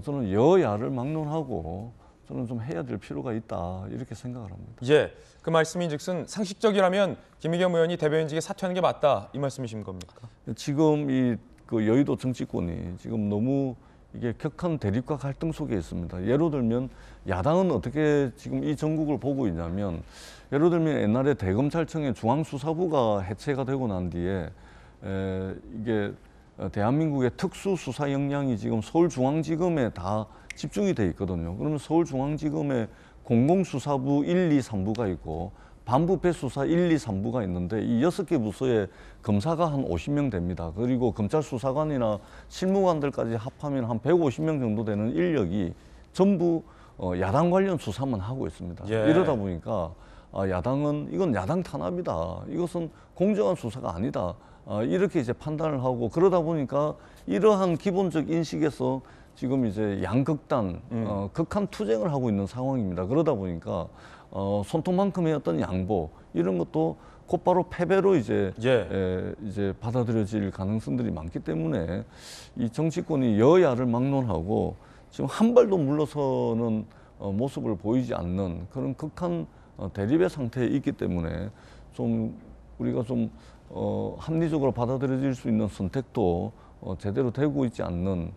Speaker 4: 저는 여야를 막론하고 저는 좀 해야 될 필요가 있다 이렇게 생각을 합니다.
Speaker 1: 예, 그 말씀인즉슨 상식적이라면 김의겸 의원이 대변인직에 사퇴하는 게 맞다 이 말씀이신 겁니까?
Speaker 4: 지금 이 그 여의도 정치권이 지금 너무 이게 격한 대립과 갈등 속에 있습니다. 예를 들면 야당은 어떻게 지금 이 전국을 보고 있냐면 예를 들면 옛날에 대검찰청의 중앙수사부가 해체가 되고 난 뒤에 이게 대한민국의 특수수사 역량이 지금 서울중앙지검에 다 집중이 돼 있거든요. 그러면 서울중앙지검에 공공수사부 1, 2, 3부가 있고 반부패수사 1, 2, 3부가 있는데 이 6개 부서에 검사가 한 50명 됩니다. 그리고 검찰수사관이나 실무관들까지 합하면 한 150명 정도 되는 인력이 전부 야당 관련 수사만 하고 있습니다.
Speaker 1: 예.
Speaker 4: 이러다 보니까 야당은 이건 야당 탄압이다. 이것은 공정한 수사가 아니다. 이렇게 이제 판단을 하고 그러다 보니까 이러한 기본적 인식에서 지금 이제 양극단, 극한 투쟁을 하고 있는 상황입니다. 그러다 보니까 손톱만큼의 어떤 양보 이런 것도 곧바로 패배로 이제 이제 받아들여질 가능성들이 많기 때문에 이 정치권이 여야를 막론하고 지금 한 발도 물러서는 모습을 보이지 않는 그런 극한 대립의 상태에 있기 때문에 좀 우리가 좀 합리적으로 받아들여질 수 있는 선택도 제대로 되고 있지 않는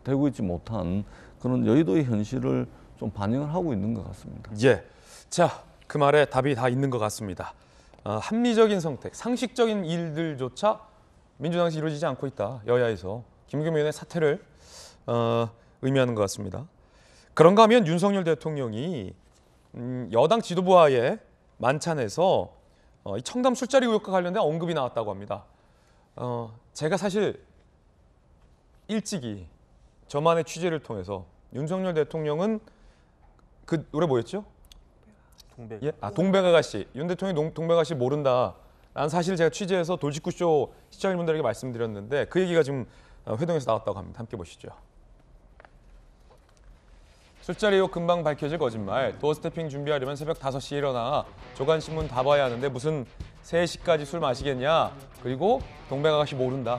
Speaker 4: 되고 있지 못한 그런 여의도의 현실을 좀 반영을 하고 있는 것 같습니다.
Speaker 1: 예, 자, 그 말에 답이 다 있는 것 같습니다. 합리적인 선택, 상식적인 일들조차 민주당에서 이루어지지 않고 있다. 여야에서 김의겸 의원의 사퇴를 의미하는 것 같습니다. 그런가 하면 윤석열 대통령이 여당 지도부와의 만찬에서 이 청담 술자리 의혹과 관련된 언급이 나왔다고 합니다. 제가 사실 일찍이 저만의 취재를 통해서 윤석열 대통령은 그 노래 뭐였죠?
Speaker 2: 동백.
Speaker 1: 예? 동백아가씨. 윤 대통령이 동백아가씨 모른다. 라는 사실을 제가 취재해서 돌직구쇼 시청자분들에게 말씀드렸는데 그 얘기가 지금 회동에서 나왔다고 합니다. 함께 보시죠. 술자리 의혹 금방 밝혀질 거짓말. 도어 스태핑 준비하려면 새벽 5시에 일어나 조간신문 다 봐야 하는데 무슨 3시까지 술 마시겠냐. 그리고 동백아가씨 모른다.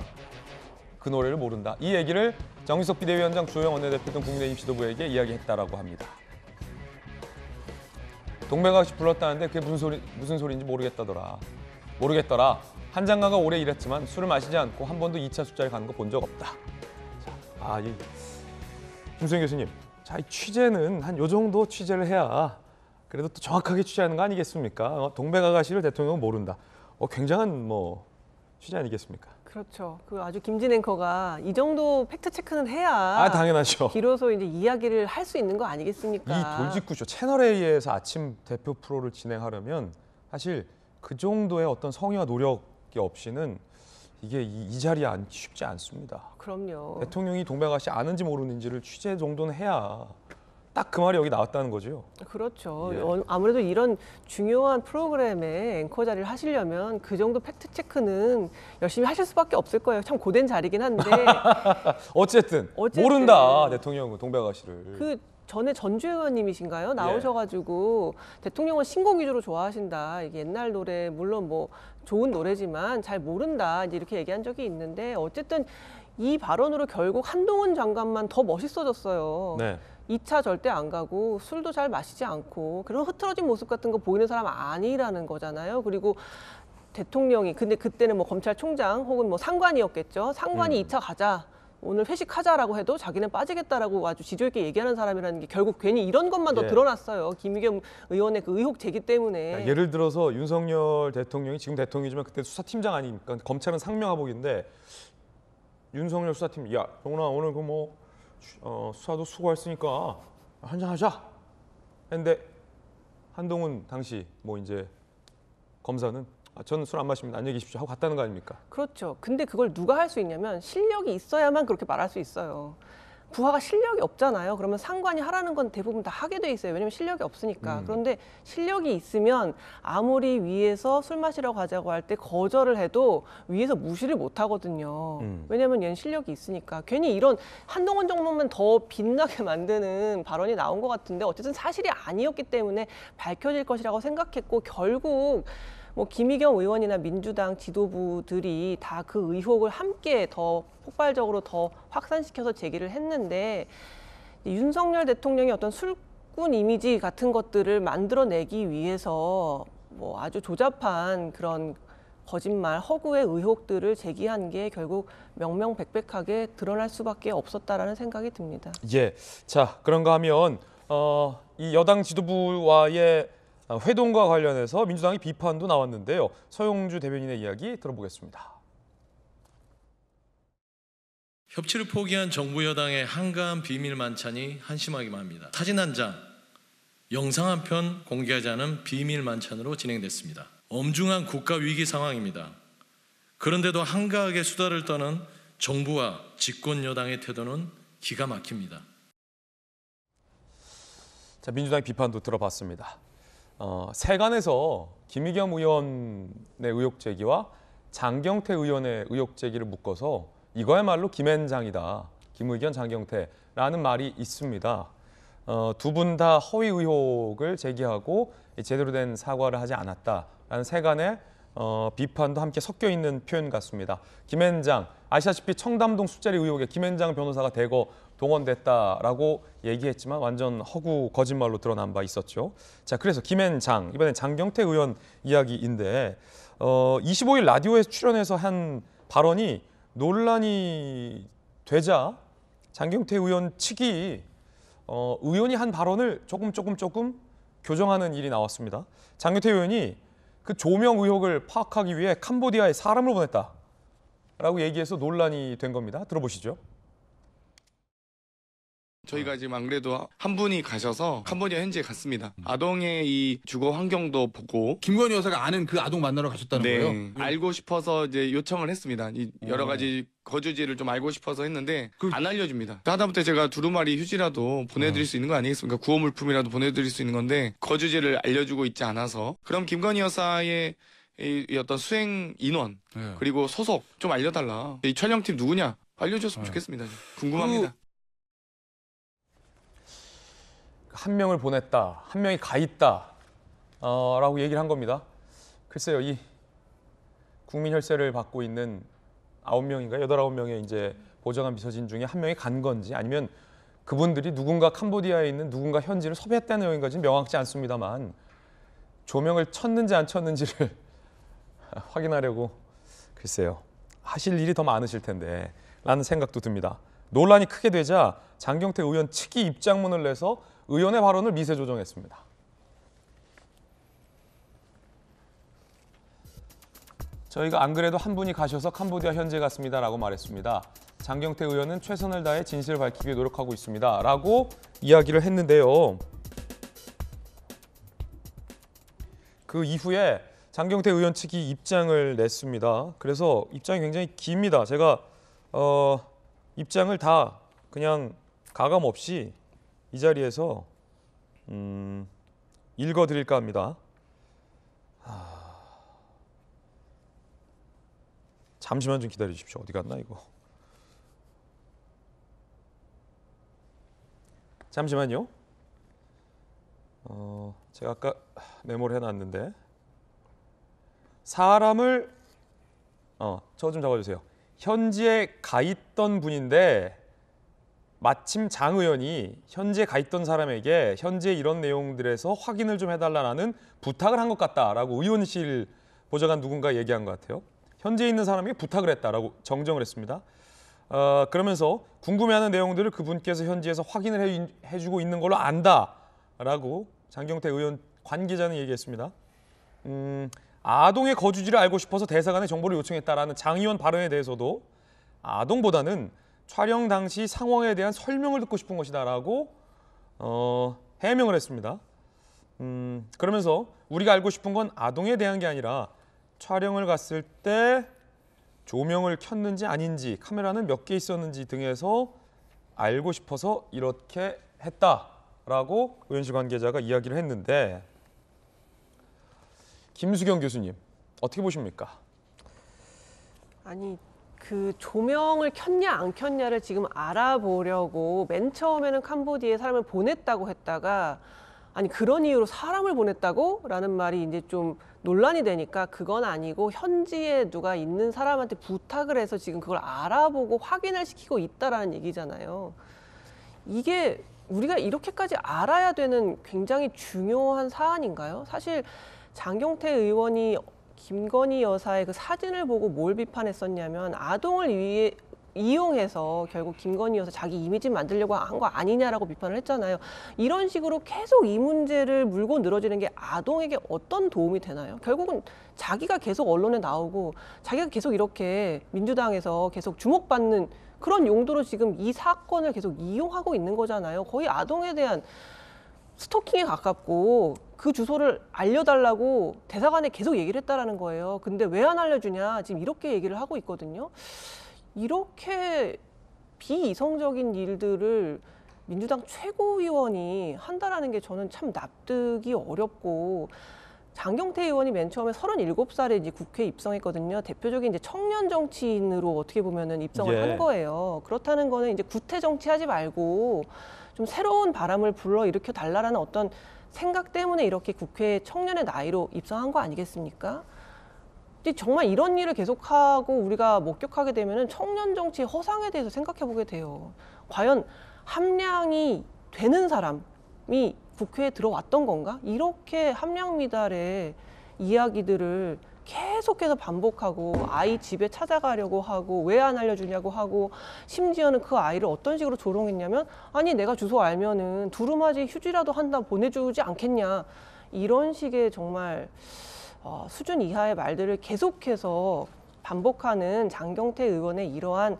Speaker 1: 그 노래를 모른다. 이 얘기를 정진석 비대위원장, 주호영 원내대표 등 국민의힘 지도부에게 이야기했다라고 합니다. 동백아가씨 불렀다는데 그게 무슨 소리인지 모르겠더라. 한 장가가 오래 일했지만 술을 마시지 않고 한 번도 2차 술자리 가는 거 본 적 없다. 자, 김수영 교수님, 자, 이 취재는 한 요 정도 취재를 해야 그래도 또 정확하게 취재하는 거 아니겠습니까? 동백아가씨를 대통령은 모른다. 굉장한 취재 아니겠습니까?
Speaker 3: 그렇죠. 그 아주 김진 앵커가 이 정도 팩트 체크는 해야
Speaker 1: 당연하죠.
Speaker 3: 비로소 이제 이야기를 할 수 있는 거 아니겠습니까?
Speaker 1: 이 돌직구쇼 채널 A에서 아침 대표 프로를 진행하려면 사실 그 정도의 어떤 성의와 노력이 없이는 이게 이 자리에 앉기 쉽지 않습니다.
Speaker 3: 그럼요.
Speaker 1: 대통령이 동백아가씨 아는지 모르는지를 취재 정도는 해야 딱 그 말이 여기 나왔다는 거죠.
Speaker 3: 그렇죠.
Speaker 1: 예.
Speaker 3: 아무래도 이런 중요한 프로그램에 앵커 자리를 하시려면 그 정도 팩트 체크는 열심히 하실 수밖에 없을 거예요. 참 고된 자리긴 한데
Speaker 1: 어쨌든 모른다 대통령은 동백아가씨를.
Speaker 3: 그 전에 전주 의원님이신가요? 나오셔가지고 대통령은 신곡 위주로 좋아하신다. 이게 옛날 노래 물론 좋은 노래지만 잘 모른다. 이제 이렇게 얘기한 적이 있는데 어쨌든 이 발언으로 결국 한동훈 장관만 더 멋있어졌어요.
Speaker 1: 네.
Speaker 3: 2차 절대 안 가고 술도 잘 마시지 않고 그런 흐트러진 모습 같은 거 보이는 사람 아니라는 거잖아요. 그리고 대통령이 근데 그때는 검찰총장 혹은 상관이었겠죠. 상관이 2차 가자. 오늘 회식하자라고 해도 자기는 빠지겠다라고 아주 지조 있게 얘기하는 사람이라는 게 결국 괜히 이런 것만 더 드러났어요. 김의겸 의원의 그 의혹 제기 때문에.
Speaker 1: 예를 들어서 윤석열 대통령이 지금 대통령이지만 그때 수사팀장 아닙니까? 검찰은 상명하복인데 윤석열 수사팀, 야, 정훈아 오늘 수사도 수고했으니까 한잔 하자. 했는데 한동훈 당시 이제 검사는 저는 술 안 마십니다. 안녕히 계십시오 하고 갔다는 거 아닙니까?
Speaker 3: 그렇죠. 근데 그걸 누가 할 수 있냐면 실력이 있어야만 그렇게 말할 수 있어요. 부하가 실력이 없잖아요. 그러면 상관이 하라는 건 대부분 다 하게 돼 있어요. 왜냐면 실력이 없으니까. 그런데 실력이 있으면 아무리 위에서 술 마시러 가자고 할 때 거절을 해도 위에서 무시를 못 하거든요. 왜냐면 얘는 실력이 있으니까. 괜히 이런 한동훈 정도면 더 빛나게 만드는 발언이 나온 것 같은데 어쨌든 사실이 아니었기 때문에 밝혀질 것이라고 생각했고 결국 뭐 김의겸 의원이나 민주당 지도부들이 다 그 의혹을 함께 더 폭발적으로 더 확산시켜서 제기를 했는데 윤석열 대통령의 어떤 술꾼 이미지 같은 것들을 만들어내기 위해서 뭐 아주 조잡한 그런 거짓말, 허구의 의혹들을 제기한 게 결국 명명백백하게 드러날 수밖에 없었다라는 생각이 듭니다.
Speaker 1: 예, 자 그런가 하면 이 여당 지도부와의 회동과 관련해서 민주당의 비판도 나왔는데요. 서용주 대변인의 이야기 들어보겠습니다.
Speaker 12: 협치를 포기한 정부 여당의 한가한 비밀 만찬이 한심하기만 합니다. 사진 한 장, 영상 한 편 공개하지 않은 비밀 만찬으로 진행됐습니다. 엄중한 국가 위기 상황입니다. 그런데도 한가하게 수다를 떠는 정부와 집권 여당의 태도는 기가 막힙니다.
Speaker 1: 자, 민주당의 비판도 들어봤습니다. 세간에서 김의겸 의원의 의혹 제기와 장경태 의원의 의혹 제기를 묶어서 이거야말로 김앤장이다. 김의겸, 장경태라는 말이 있습니다. 두 분 다 허위 의혹을 제기하고 제대로 된 사과를 하지 않았다라는 세간의 비판도 함께 섞여 있는 표현 같습니다. 김앤장, 아시다시피 청담동 술자리 의혹에 김앤장 변호사가 대거 동원됐다라고 얘기했지만 완전 허구 거짓말로 드러난 바 있었죠. 자, 그래서 김앤장, 이번엔 장경태 의원 이야기인데 25일 라디오에 출연해서 한 발언이 논란이 되자 장경태 의원 측이 의원이 한 발언을 조금 교정하는 일이 나왔습니다. 장경태 의원이 그 조명 의혹을 파악하기 위해 캄보디아에 사람을 보냈다라고 얘기해서 논란이 된 겁니다. 들어보시죠.
Speaker 13: 저희가 지금 안 그래도 한 분이 가셔서 캄보디아 현지에 갔습니다. 아동의 이 주거 환경도 보고
Speaker 14: 김건희 여사가 아는 그 아동 만나러 가셨다는 거예요?
Speaker 13: 알고 싶어서 이제 요청을 했습니다. 이 여러 가지 거주지를 좀 알고 싶어서 했는데 안 알려줍니다. 하다못해 제가 두루마리 휴지라도 보내드릴 수 있는 거 아니겠습니까? 구호 물품이라도 보내드릴 수 있는 건데 거주지를 알려주고 있지 않아서 그럼 김건희 여사의 이 어떤 수행 인원 그리고 소속 좀 알려달라. 이 촬영팀 누구냐 알려줬으면 좋겠습니다. 궁금합니다.
Speaker 1: 한 명을 보냈다, 한 명이 가 있다 라고 얘기를 한 겁니다. 글쎄요, 이 국민 혈세를 받고 있는 9명인가 8, 9명의 이제 보좌관 비서진 중에 한 명이 간 건지 아니면 그분들이 누군가 캄보디아에 있는 누군가 현지를 섭외했다는 내용인지는 명확치 않습니다만 조명을 쳤는지 안 쳤는지를 확인하려고 글쎄요, 하실 일이 더 많으실 텐데 라는 생각도 듭니다. 논란이 크게 되자 장경태 의원 측이 입장문을 내서 의원의 발언을 미세 조정했습니다. 저희가 안 그래도 한 분이 가셔서 캄보디아 현지에 갔습니다라고 말했습니다. 장경태 의원은 최선을 다해 진실을 밝히기 위해 노력하고 있습니다라고 이야기를 했는데요. 그 이후에 장경태 의원 측이 입장을 냈습니다. 그래서 입장이 굉장히 깁니다. 제가 입장을 다 그냥 가감 없이 이 자리에서 읽어드릴까 합니다. 잠시만 좀 기다려 주십시오. 어디 갔나 이거. 잠시만요. 제가 아까 메모를 해놨는데 사람을 저거 좀 적어주세요. 현지에 가 있던 분인데 마침 장 의원이 현지에 가 있던 사람에게 현지의 이런 내용들에서 확인을 좀 해달라는 부탁을 한 것 같다라고 의원실 보좌관 누군가 얘기한 것 같아요. 현지에 있는 사람에게 부탁을 했다라고 정정을 했습니다. 그러면서 궁금해하는 내용들을 그분께서 현지에서 확인을 해주고 있는 걸로 안다라고 장경태 의원 관계자는 얘기했습니다. 아동의 거주지를 알고 싶어서 대사관에 정보를 요청했다라는 장 의원 발언에 대해서도 아동보다는 촬영 당시 상황에 대한 설명을 듣고 싶은 것이다라고 해명을 했습니다. 그러면서 우리가 알고 싶은 건 아동에 대한 게 아니라 촬영을 갔을 때 조명을 켰는지 아닌지, 카메라는 몇 개 있었는지 등에서 알고 싶어서 이렇게 했다라고 의원실 관계자가 이야기를 했는데, 김수경 교수님 어떻게 보십니까?
Speaker 3: 아니, 그 조명을 켰냐 안 켰냐를 지금 알아보려고 맨 처음에는 캄보디아에 사람을 보냈다고 했다가, 아니 그런 이유로 사람을 보냈다고? 라는 말이 이제 좀 논란이 되니까 그건 아니고 현지에 누가 있는 사람한테 부탁을 해서 지금 그걸 알아보고 확인을 시키고 있다라는 얘기잖아요. 이게 우리가 이렇게까지 알아야 되는 굉장히 중요한 사안인가요? 사실 장경태 의원이 김건희 여사의 그 사진을 보고 뭘 비판했었냐면, 아동을 이용해서 결국 김건희 여사 자기 이미지 만들려고 한 거 아니냐라고 비판을 했잖아요. 이런 식으로 계속 이 문제를 물고 늘어지는 게 아동에게 어떤 도움이 되나요? 결국은 자기가 계속 언론에 나오고 자기가 계속 이렇게 민주당에서 계속 주목받는 그런 용도로 지금 이 사건을 계속 이용하고 있는 거잖아요. 거의 아동에 대한 스토킹에 가깝고, 그 주소를 알려달라고 대사관에 계속 얘기를 했다라는 거예요. 근데 왜 안 알려주냐, 지금 이렇게 얘기를 하고 있거든요. 이렇게 비이성적인 일들을 민주당 최고위원이 한다라는 게 저는 참 납득이 어렵고, 장경태 의원이 맨 처음에 37살에 이제 국회에 입성했거든요. 대표적인 이제 청년 정치인으로 어떻게 보면은 입성을 한 거예요. 그렇다는 거는 이제 구태 정치하지 말고 좀 새로운 바람을 불러일으켜 달라라는 어떤 생각 때문에 이렇게 국회에 청년의 나이로 입성한 거 아니겠습니까? 근데 정말 이런 일을 계속하고 우리가 목격하게 되면은 청년 정치의 허상에 대해서 생각해 보게 돼요. 과연 함량이 되는 사람이 국회에 들어왔던 건가? 이렇게 함량 미달의 이야기들을 계속해서 반복하고, 아이 집에 찾아가려고 하고 왜 안 알려주냐고 하고, 심지어는 그 아이를 어떤 식으로 조롱했냐면, 아니 내가 주소 알면은 두루마지 휴지라도 한다 보내주지 않겠냐, 이런 식의 정말 수준 이하의 말들을 계속해서 반복하는 장경태 의원의 이러한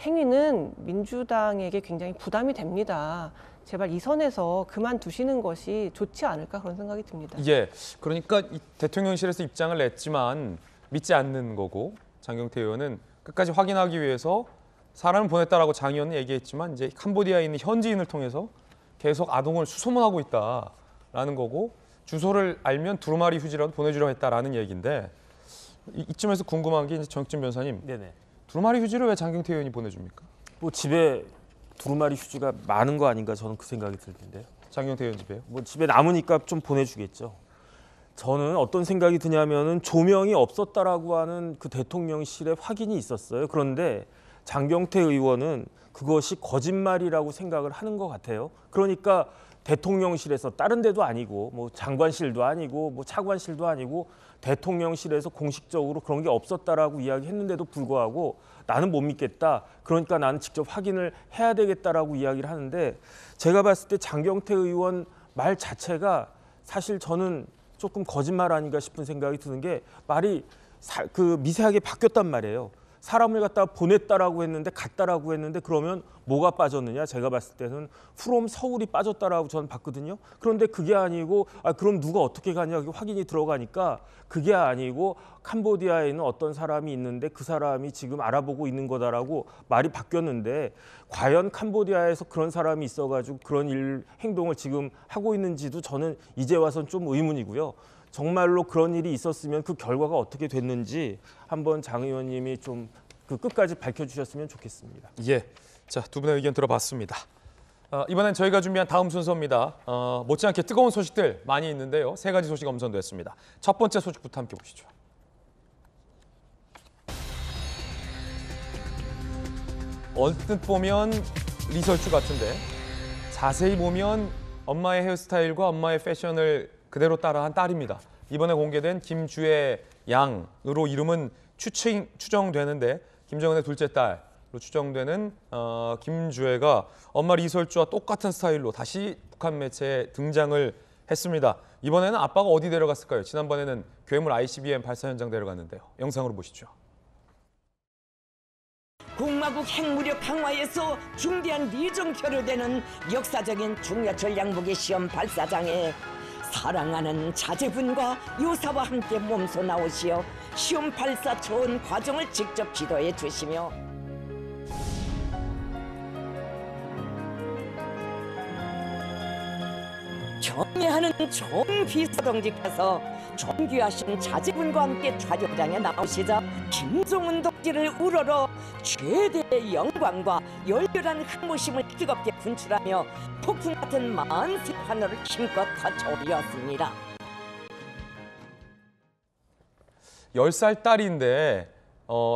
Speaker 3: 행위는 민주당에게 굉장히 부담이 됩니다. 제발 이 선에서 그만두시는 것이 좋지 않을까, 그런 생각이 듭니다.
Speaker 1: 예, 그러니까 이 대통령실에서 입장을 냈지만 믿지 않는 거고, 장경태 의원은 끝까지 확인하기 위해서 사람을 보냈다라고 장 의원은 얘기했지만, 이제 캄보디아에 있는 현지인을 통해서 계속 아동을 수소문하고 있다라는 거고, 주소를 알면 두루마리 휴지라도 보내주려고 했다라는 얘기인데, 이쯤에서 궁금한 게 이제 정익진 변호사님,
Speaker 2: 네네.
Speaker 1: 두루마리 휴지를 왜 장경태 의원이 보내줍니까?
Speaker 2: 뭐 집에 두루마리 휴지가 많은 거 아닌가, 저는 그 생각이 들던데요.
Speaker 1: 장경태 의원 집에요?
Speaker 2: 뭐 집에 남으니까 좀 보내주겠죠. 저는 어떤 생각이 드냐면은 조명이 없었다라고 하는 그 대통령실의 확인이 있었어요. 그런데 장경태 의원은 그것이 거짓말이라고 생각을 하는 것 같아요. 그러니까 대통령실에서, 다른 데도 아니고 뭐 장관실도 아니고 뭐 차관실도 아니고 대통령실에서 공식적으로 그런 게 없었다라고 이야기했는데도 불구하고 나는 못 믿겠다, 그러니까 나는 직접 확인을 해야 되겠다라고 이야기를 하는데, 제가 봤을 때 장경태 의원 말 자체가 사실 저는 조금 거짓말 아닌가 싶은 생각이 드는 게, 말이 그 미세하게 바뀌었단 말이에요. 사람을 갖다 보냈다라고 했는데 갔다라고 했는데, 그러면 뭐가 빠졌느냐? 제가 봤을 때는 프롬 서울이 빠졌다라고 저는 봤거든요. 그런데 그게 아니고, 그럼 누가 어떻게 가냐 확인이 들어가니까 그게 아니고 캄보디아에 있는 어떤 사람이 있는데 그 사람이 지금 알아보고 있는 거다라고 말이 바뀌었는데, 과연 캄보디아에서 그런 사람이 있어가지고 그런 행동을 지금 하고 있는지도 저는 이제 와서는 좀 의문이고요. 정말로 그런 일이 있었으면 그 결과가 어떻게 됐는지 한번 장 의원님이 좀 그 끝까지 밝혀주셨으면 좋겠습니다.
Speaker 1: 예, 자, 두 분의 의견 들어봤습니다. 이번엔 저희가 준비한 다음 순서입니다. 못지않게 뜨거운 소식들 많이 있는데요. 세 가지 소식 엄선됐습니다. 첫 번째 소식부터 함께 보시죠. 얼뜻 보면 리설주 같은데, 자세히 보면 엄마의 헤어스타일과 엄마의 패션을 그대로 따라한 딸입니다. 이번에 공개된 김주혜 양으로 이름은 추정되는데, 김정은의 둘째 딸로 추정되는 김주혜가 엄마 리설주와 똑같은 스타일로 다시 북한 매체에 등장을 했습니다. 이번에는 아빠가 어디 데려갔을까요? 지난번에는 괴물 ICBM 발사 현장 데려갔는데요. 영상으로 보시죠.
Speaker 15: 국마국 핵무력 강화에서 중대한 리정 결여되는 역사적인 중야철 양복의 시험 발사장에 사랑하는 자제분과 요사와 함께 몸소 나오시어 시험 발사 전 과정을 직접 지도해 주시며 경애하는 정비서동지께서 존귀하신 자제분과 함께 촬영장에 나오시자 김종은 독지를 우러러 최대의 영광과 열렬한 항모심을 뜨겁게 분출하며 폭풍 같은 만세 환호를 힘껏 거쳐올렸습니다.
Speaker 1: 10살 딸인데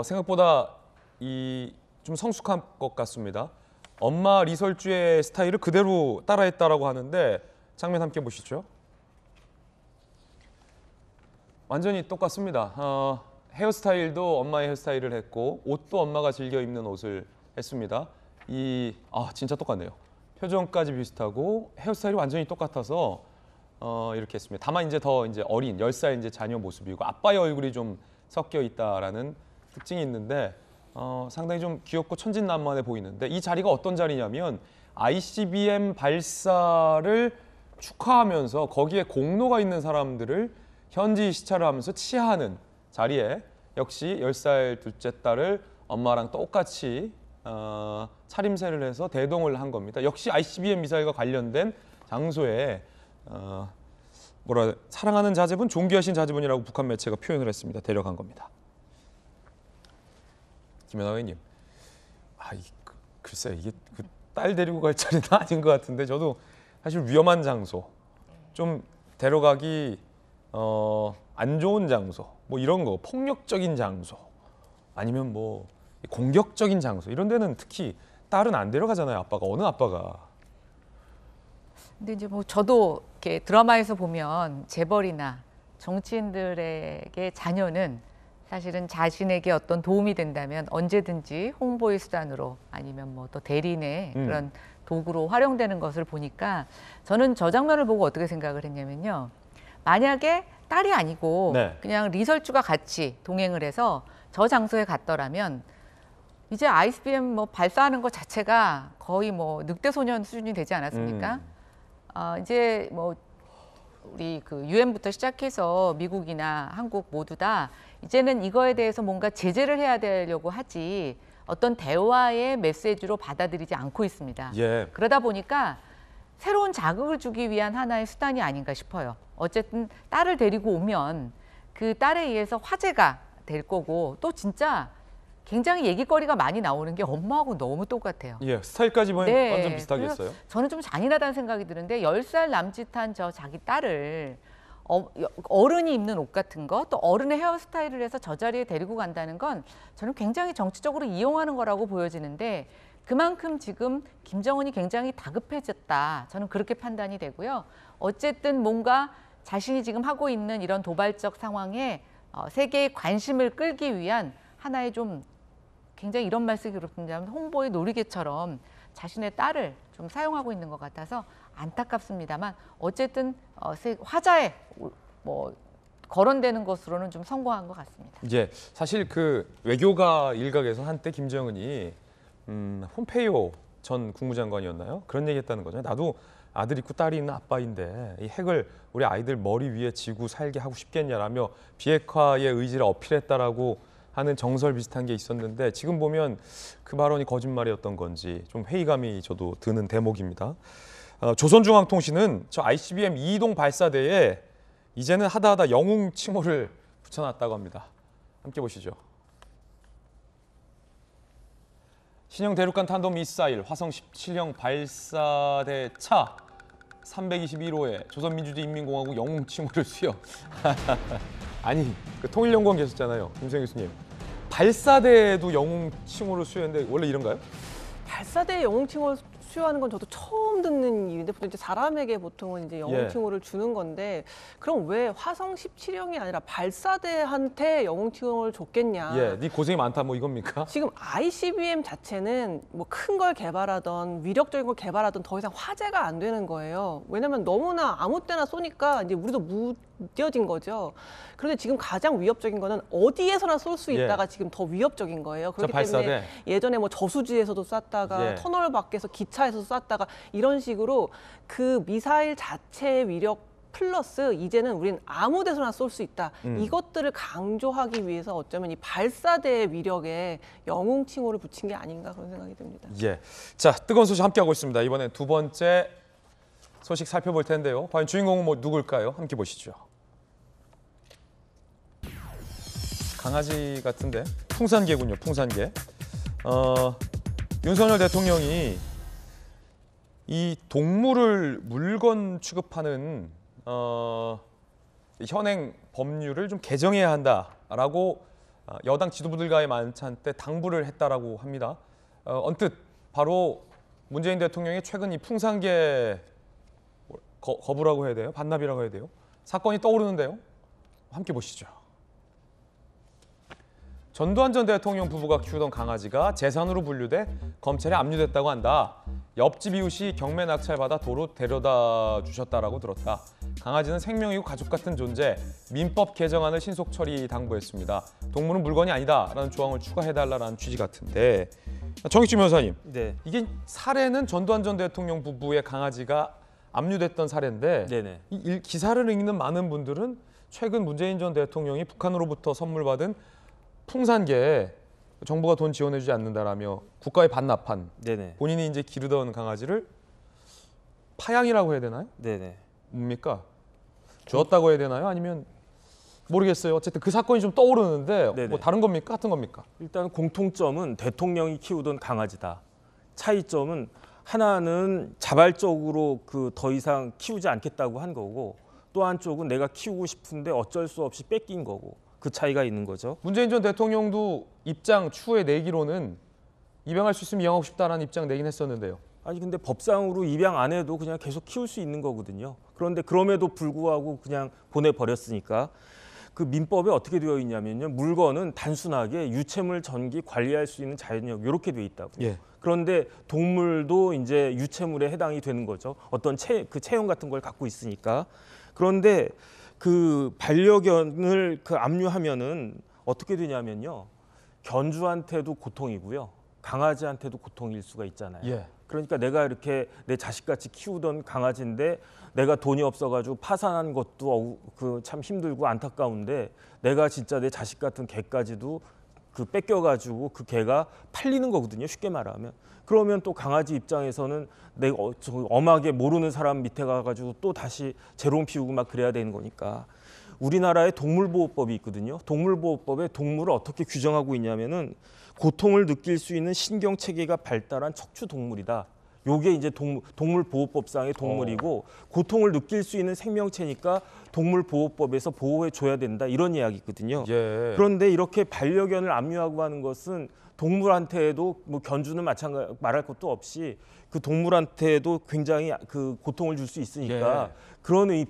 Speaker 1: 생각보다 좀 성숙한 것 같습니다. 엄마 리설주의 스타일을 그대로 따라했다라고 하는데 장면 함께 보시죠. 완전히 똑같습니다. 헤어스타일도 엄마의 헤어스타일을 했고 옷도 엄마가 즐겨 입는 옷을 했습니다. 진짜 똑같네요. 표정까지 비슷하고 헤어스타일이 완전히 똑같아서 이렇게 했습니다. 다만 이제 더 어린 10살 이제 자녀 모습이고 아빠의 얼굴이 좀 섞여 있다라는 특징이 있는데 상당히 좀 귀엽고 천진난만해 보이는데 이 자리가 어떤 자리냐면 ICBM 발사를 축하하면서 거기에 공로가 있는 사람들을 현지 시찰을 하면서 치하하는 자리에 역시 10살 둘째 딸을 엄마랑 똑같이 차림새를 해서 대동을 한 겁니다. 역시 ICBM 미사일과 관련된 장소에 사랑하는 자제분, 존귀하신 자제분이라고 북한 매체가 표현을 했습니다. 데려간 겁니다. 김연아 의원님, 글쎄 이게 그 딸 데리고 갈 자리는 아닌 것 같은데 저도 사실 위험한 장소, 좀 데려가기 안 좋은 장소, 뭐 이런 거, 폭력적인 장소, 아니면 뭐 공격적인 장소 이런 데는 특히 딸은 안 데려가잖아요. 아빠가 어느 아빠가.
Speaker 6: 근데 이제 뭐 저도 이렇게 드라마에서 보면 재벌이나 정치인들에게 자녀는 사실은 자신에게 어떤 도움이 된다면 언제든지 홍보의 수단으로 아니면 뭐 또 대리인의 그런 도구로 활용되는 것을 보니까 저는 저 장면을 보고 어떻게 생각을 했냐면요. 만약에 딸이 아니고 그냥 리설주가 같이 동행을 해서 저 장소에 갔더라면 이제 ICBM 뭐 발사하는 것 자체가 거의 뭐 늑대소년 수준이 되지 않았습니까? 이제 뭐 우리 그 유엔부터 시작해서 미국이나 한국 모두 다 이제는 이거에 대해서 뭔가 제재를 해야 되려고 하지 어떤 대화의 메시지로 받아들이지 않고 있습니다. 그러다 보니까 새로운 자극을 주기 위한 하나의 수단이 아닌가 싶어요. 어쨌든 딸을 데리고 오면 그 딸에 의해서 화제가 될 거고 또 진짜 굉장히 얘기거리가 많이 나오는 게 엄마하고 너무 똑같아요.
Speaker 1: 스타일까지 완전 비슷하게 했어요.
Speaker 6: 저는 좀 잔인하다는 생각이 드는데 10살 남짓한 저 자기 딸을 어른이 입는 옷 같은 거, 또 어른의 헤어스타일을 해서 저 자리에 데리고 간다는 건 저는 굉장히 정치적으로 이용하는 거라고 보여지는데 그만큼 지금 김정은이 굉장히 다급해졌다. 저는 그렇게 판단이 되고요. 어쨌든 뭔가 자신이 지금 하고 있는 이런 도발적 상황에 세계의 관심을 끌기 위한 하나의 좀 굉장히 이런 말씀이 그렇습니다만 홍보의 놀이개처럼 자신의 딸을 좀 사용하고 있는 것 같아서 안타깝습니다만 어쨌든 화자에 뭐 거론되는 것으로는 좀 성공한 것 같습니다.
Speaker 1: 사실 그 외교가 일각에서 한때 김정은이 폼페이오 전 국무장관이었나요? 그런 얘기했다는 거죠. 나도 아들 있고 딸이 있는 아빠인데 이 핵을 우리 아이들 머리 위에 지고 살게 하고 싶겠냐라며 비핵화의 의지를 어필했다라고 하는 정설 비슷한 게 있었는데 지금 보면 그 발언이 거짓말이었던 건지 좀 회의감이 저도 드는 대목입니다. 조선중앙통신은 저 ICBM 2동 발사대에 이제는 하다하다 영웅 칭호를 붙여놨다고 합니다. 함께 보시죠. 신형 대륙간 탄도 미사일 화성 17형 발사대 차 321호에 조선민주주의인민공화국 영웅 칭호를 수여. 아니, 그 통일연구원 계셨잖아요, 김수영 교수님. 발사대에도 영웅 칭호를 수여했는데 원래 이런가요?
Speaker 3: 발사대에 영웅 칭호를 수여하는 건 저도 처음 듣는 일인데 보통 이제 사람에게 보통은 이제 영웅 칭호를 주는 건데 그럼 왜 화성 17형이 아니라 발사대한테 영웅 칭호를 줬겠냐?
Speaker 1: 네 고생이 많다 뭐 이겁니까?
Speaker 3: 지금 ICBM 자체는 뭐 큰 걸 개발하던 위력적인 걸 개발하던 더 이상 화제가 안 되는 거예요. 왜냐면 너무나 아무 때나 쏘니까 이제 우리도 무뎌진 거죠. 그런데 지금 가장 위협적인 거는 어디에서나 쏠 수 있다가 지금 더 위협적인 거예요. 그렇기 때문에 예전에 뭐 저수지에서도 쐈다가 터널 밖에서 기차에서 쐈다가 이런 식으로 그 미사일 자체의 위력 플러스 이제는 우린 아무 데서나 쏠 수 있다. 이것들을 강조하기 위해서 어쩌면 이 발사대의 위력에 영웅칭호를 붙인 게 아닌가 그런 생각이 듭니다.
Speaker 1: 예. 자, 뜨거운 소식 함께하고 있습니다. 이번엔 두 번째 소식 살펴볼 텐데요. 과연 주인공은 누굴까요? 함께 보시죠. 강아지 같은데 풍산개군요. 풍산개. 윤석열 대통령이 이 동물을 물건 취급하는 현행 법률을 좀 개정해야 한다라고 여당 지도부들과의 만찬 때 당부를 했다라고 합니다. 언뜻 바로 문재인 대통령이 최근 이 풍산개 거부라고 해야 돼요? 반납이라고 해야 돼요? 사건이 떠오르는데요. 함께 보시죠. 전두환 전 대통령 부부가 키우던 강아지가 재산으로 분류돼 검찰에 압류됐다고 한다. 옆집 이웃이 경매 낙찰받아 도로 데려다 주셨다라고 들었다. 강아지는 생명이고 가족 같은 존재, 민법 개정안을 신속 처리 당부했습니다. 동물은 물건이 아니다라는 조항을 추가해달라는 취지 같은데 정익주 변호사님,
Speaker 2: 네.
Speaker 1: 이게 사례는 전두환 전 대통령 부부의 강아지가 압류됐던 사례인데
Speaker 2: 네네.
Speaker 1: 이 기사를 읽는 많은 분들은 최근 문재인 전 대통령이 북한으로부터 선물 받은 풍산개에 정부가 돈 지원해주지 않는다라며 국가에 반납한
Speaker 2: 네네.
Speaker 1: 본인이 이제 기르던 강아지를 파양이라고 해야 되나요?
Speaker 2: 네네.
Speaker 1: 뭡니까? 주었다고 해야 되나요? 아니면 모르겠어요. 어쨌든 그 사건이 좀 떠오르는데
Speaker 2: 네네.
Speaker 1: 뭐 다른 겁니까? 같은 겁니까?
Speaker 2: 일단 공통점은 대통령이 키우던 강아지다. 차이점은 하나는 자발적으로 더 이상 키우지 않겠다고 한 거고 또 한쪽은 내가 키우고 싶은데 어쩔 수 없이 뺏긴 거고 그 차이가 있는 거죠.
Speaker 1: 문재인 전 대통령도 입장 추후에 내기로는 입양할 수 있으면 입양하고 싶다라는 입장 내긴 했었는데요.
Speaker 2: 아니 근데 법상으로 입양 안 해도 그냥 계속 키울 수 있는 거거든요. 그런데 그럼에도 불구하고 그냥 보내버렸으니까 그 민법에 어떻게 되어 있냐면요. 물건은 단순하게 유체물 전기 관리할 수 있는 자연력 이렇게 되어 있다고요.
Speaker 1: 예.
Speaker 2: 그런데 동물도 이제 유체물에 해당이 되는 거죠. 어떤 체형 같은 걸 갖고 있으니까. 그런데 그 반려견을 압류하면은 어떻게 되냐면요. 견주한테도 고통이고요. 강아지한테도 고통일 수가 있잖아요.
Speaker 1: 예.
Speaker 2: 그러니까 내가 이렇게 내 자식같이 키우던 강아지인데 내가 돈이 없어가지고 파산한 것도 참 힘들고 안타까운데 내가 진짜 내 자식 같은 개까지도 뺏겨가지고 그 개가 팔리는 거거든요. 쉽게 말하면. 그러면 또 강아지 입장에서는 내가 엄하게 모르는 사람 밑에 가가지고 또 다시 재롱 피우고 막 그래야 되는 거니까. 우리나라에 동물보호법이 있거든요. 동물보호법에 동물을 어떻게 규정하고 있냐면은 고통을 느낄 수 있는 신경체계가 발달한 척추동물이다. 요게 이제 동물보호법상의 동물이고 고통을 느낄 수 있는 생명체니까 동물보호법에서 보호해 줘야 된다. 이런 이야기거든요.
Speaker 1: 예.
Speaker 2: 그런데 이렇게 반려견을 압류하고 하는 것은 동물한테도 견주는 마찬가지 말할 것도 없이 그 동물한테도 굉장히 그 고통을 줄 수 있으니까
Speaker 1: 예.
Speaker 2: 그런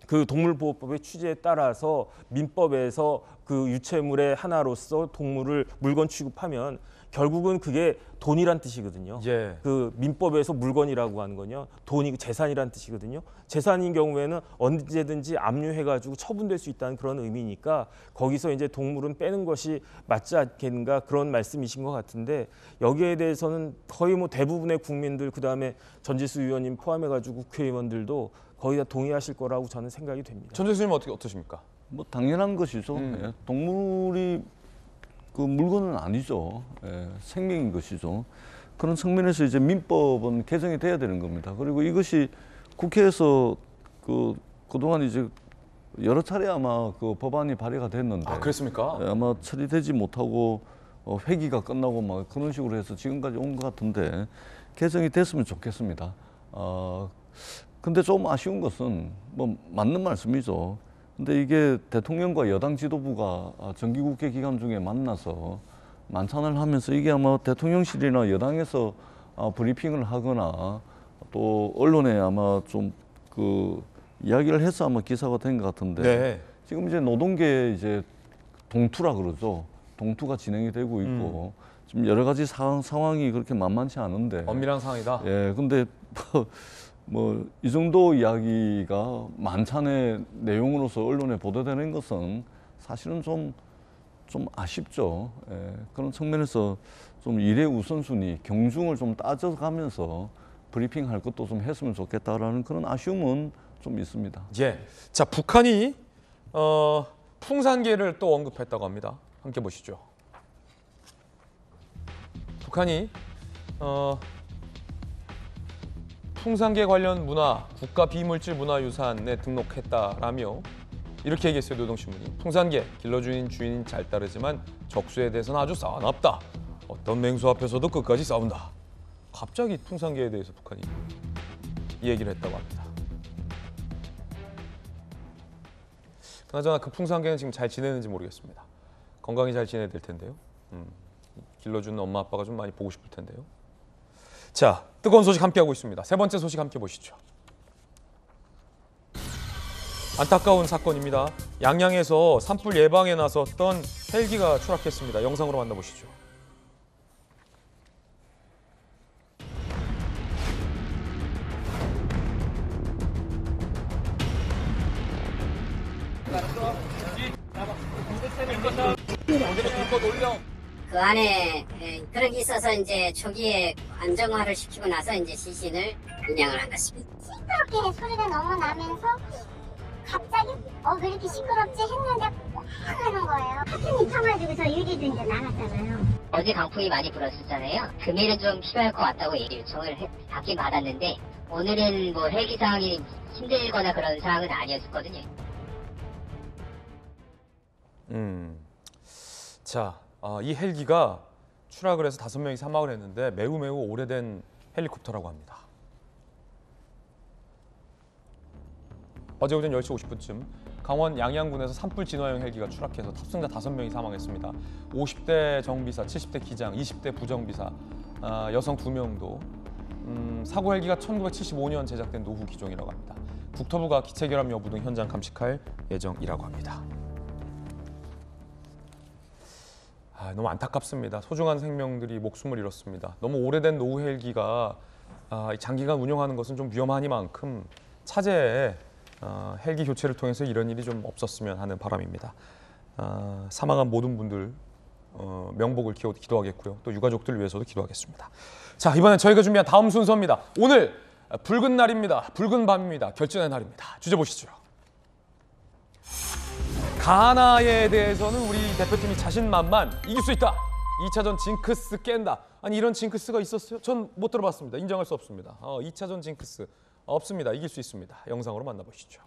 Speaker 2: 그 동물보호법의 취지에 따라서 민법에서 그 유체물의 하나로서 동물을 물건 취급하면 결국은 그게 돈이란 뜻이거든요.
Speaker 1: 예.
Speaker 2: 그 민법에서 물건이라고 하는 거요. 돈이 재산이란 뜻이거든요. 재산인 경우에는 언제든지 압류해가지고 처분될 수 있다는 그런 의미니까 거기서 이제 동물은 빼는 것이 맞지 않겠는가 그런 말씀이신 것 같은데 여기에 대해서는 거의 대부분의 국민들 그다음에 전지수 의원님 포함해가지고 국회의원들도 거의 다 동의하실 거라고 저는 생각이 됩니다.
Speaker 1: 전재수님 어떠십니까?
Speaker 4: 뭐 당연한 것이죠. 예. 동물이 그 물건은 아니죠. 예. 생명인 것이죠. 그런 측면에서 이제 민법은 개정이 돼야 되는 겁니다. 그리고 이것이 국회에서 그동안 이제 여러 차례 아마 그 법안이 발의가 됐는데.
Speaker 1: 아, 그랬습니까?
Speaker 4: 예, 아마 처리되지 못하고 회기가 끝나고 막 그런 식으로 해서 지금까지 온 것 같은데 개정이 됐으면 좋겠습니다. 근데 좀 아쉬운 것은 뭐 맞는 말씀이죠. 근데 이게 대통령과 여당 지도부가 정기국회 기간 중에 만나서 만찬을 하면서 이게 아마 대통령실이나 여당에서 브리핑을 하거나 또 언론에 아마 좀 이야기를 해서 아마 기사가 된 것 같은데
Speaker 1: 네.
Speaker 4: 지금 이제 노동계 이제 동투라 그러죠. 동투가 진행이 되고 있고 지금 여러 가지 상황이 그렇게 만만치 않은데
Speaker 1: 엄밀한 상황이다.
Speaker 4: 예, 근데 뭐 이 정도 이야기가 만찬의 내용으로서 언론에 보도되는 것은 사실은 좀 아쉽죠. 예, 그런 측면에서 좀 일의 우선순위, 경중을 좀 따져가면서 브리핑할 것도 좀 했으면 좋겠다라는 그런 아쉬움은 좀 있습니다.
Speaker 1: 예. 자, 북한이 풍산계를 또 언급했다고 합니다. 함께 보시죠. 북한이 풍산계 관련 문화, 국가 비물질 문화유산에 등록했다라며 이렇게 얘기했어요. 노동신문이. 풍산계, 길러주인 주인 잘 따르지만 적수에 대해서는 아주 싸납다. 어떤 맹수 앞에서도 끝까지 싸운다. 갑자기 풍산계에 대해서 북한이 이 얘기를 했다고 합니다. 그나저나 그 풍산계는 지금 잘 지내는지 모르겠습니다. 건강히 잘 지내야 될 텐데요. 길러주는 엄마 아빠가 좀 많이 보고 싶을 텐데요. 자, 뜨거운 소식 함께하고 있습니다. 세 번째 소식 함께 보시죠. 안타까운 사건입니다. 양양에서 산불 예방에 나섰던 헬기가 추락했습니다. 영상으로 만나보시죠.
Speaker 16: 그 안에 그런 게 있어서 이제 초기에 안정화를 시키고 나서 이제 시신을 운양을 한 것입니다.
Speaker 17: 시끄럽게 소리가 너무 나면서 갑자기 왜 이렇게 시끄럽지 했는데 꽉 하는 거예요. 파편이 터가지고서 유리도 이제 나갔잖아요.
Speaker 16: 어제 강풍이 많이 불었었잖아요. 금일은 좀 필요할 것 같다고 요청을 받긴 받았는데 오늘은 뭐 헬기 상황이 힘들거나 그런 상황은 아니었거든요.
Speaker 1: 자, 이 헬기가 추락을 해서 5명이 사망을 했는데 매우 오래된 헬리콥터라고 합니다. 어제 오전 10시 50분쯤 강원 양양군에서 산불 진화용 헬기가 추락해서 탑승자 5명이 사망했습니다. 50대 정비사, 70대 기장, 20대 부정비사, 여성 2명도 사고 헬기가 1975년 제작된 노후 기종이라고 합니다. 국토부가 기체 결함 여부 등 현장 감식할 예정이라고 합니다. 너무 안타깝습니다. 소중한 생명들이 목숨을 잃었습니다. 너무 오래된 노후 헬기가 장기간 운영하는 것은 좀 위험하니만큼 차제에 헬기 교체를 통해서 이런 일이 좀 없었으면 하는 바람입니다. 사망한 모든 분들 명복을 기도하겠고요. 또 유가족들 위해서도 기도하겠습니다. 자, 이번엔 저희가 준비한 다음 순서입니다. 오늘 붉은 날입니다. 붉은 밤입니다. 결전의 날입니다. 주제 보시죠. 가나에 대해서는 우리 대표팀이 자신만만 이길 수 있다. 2차전 징크스 깬다. 아니 이런 징크스가 있었어요? 전 못 들어봤습니다. 인정할 수 없습니다. 2차전 징크스 없습니다. 이길 수 있습니다. 영상으로 만나보시죠.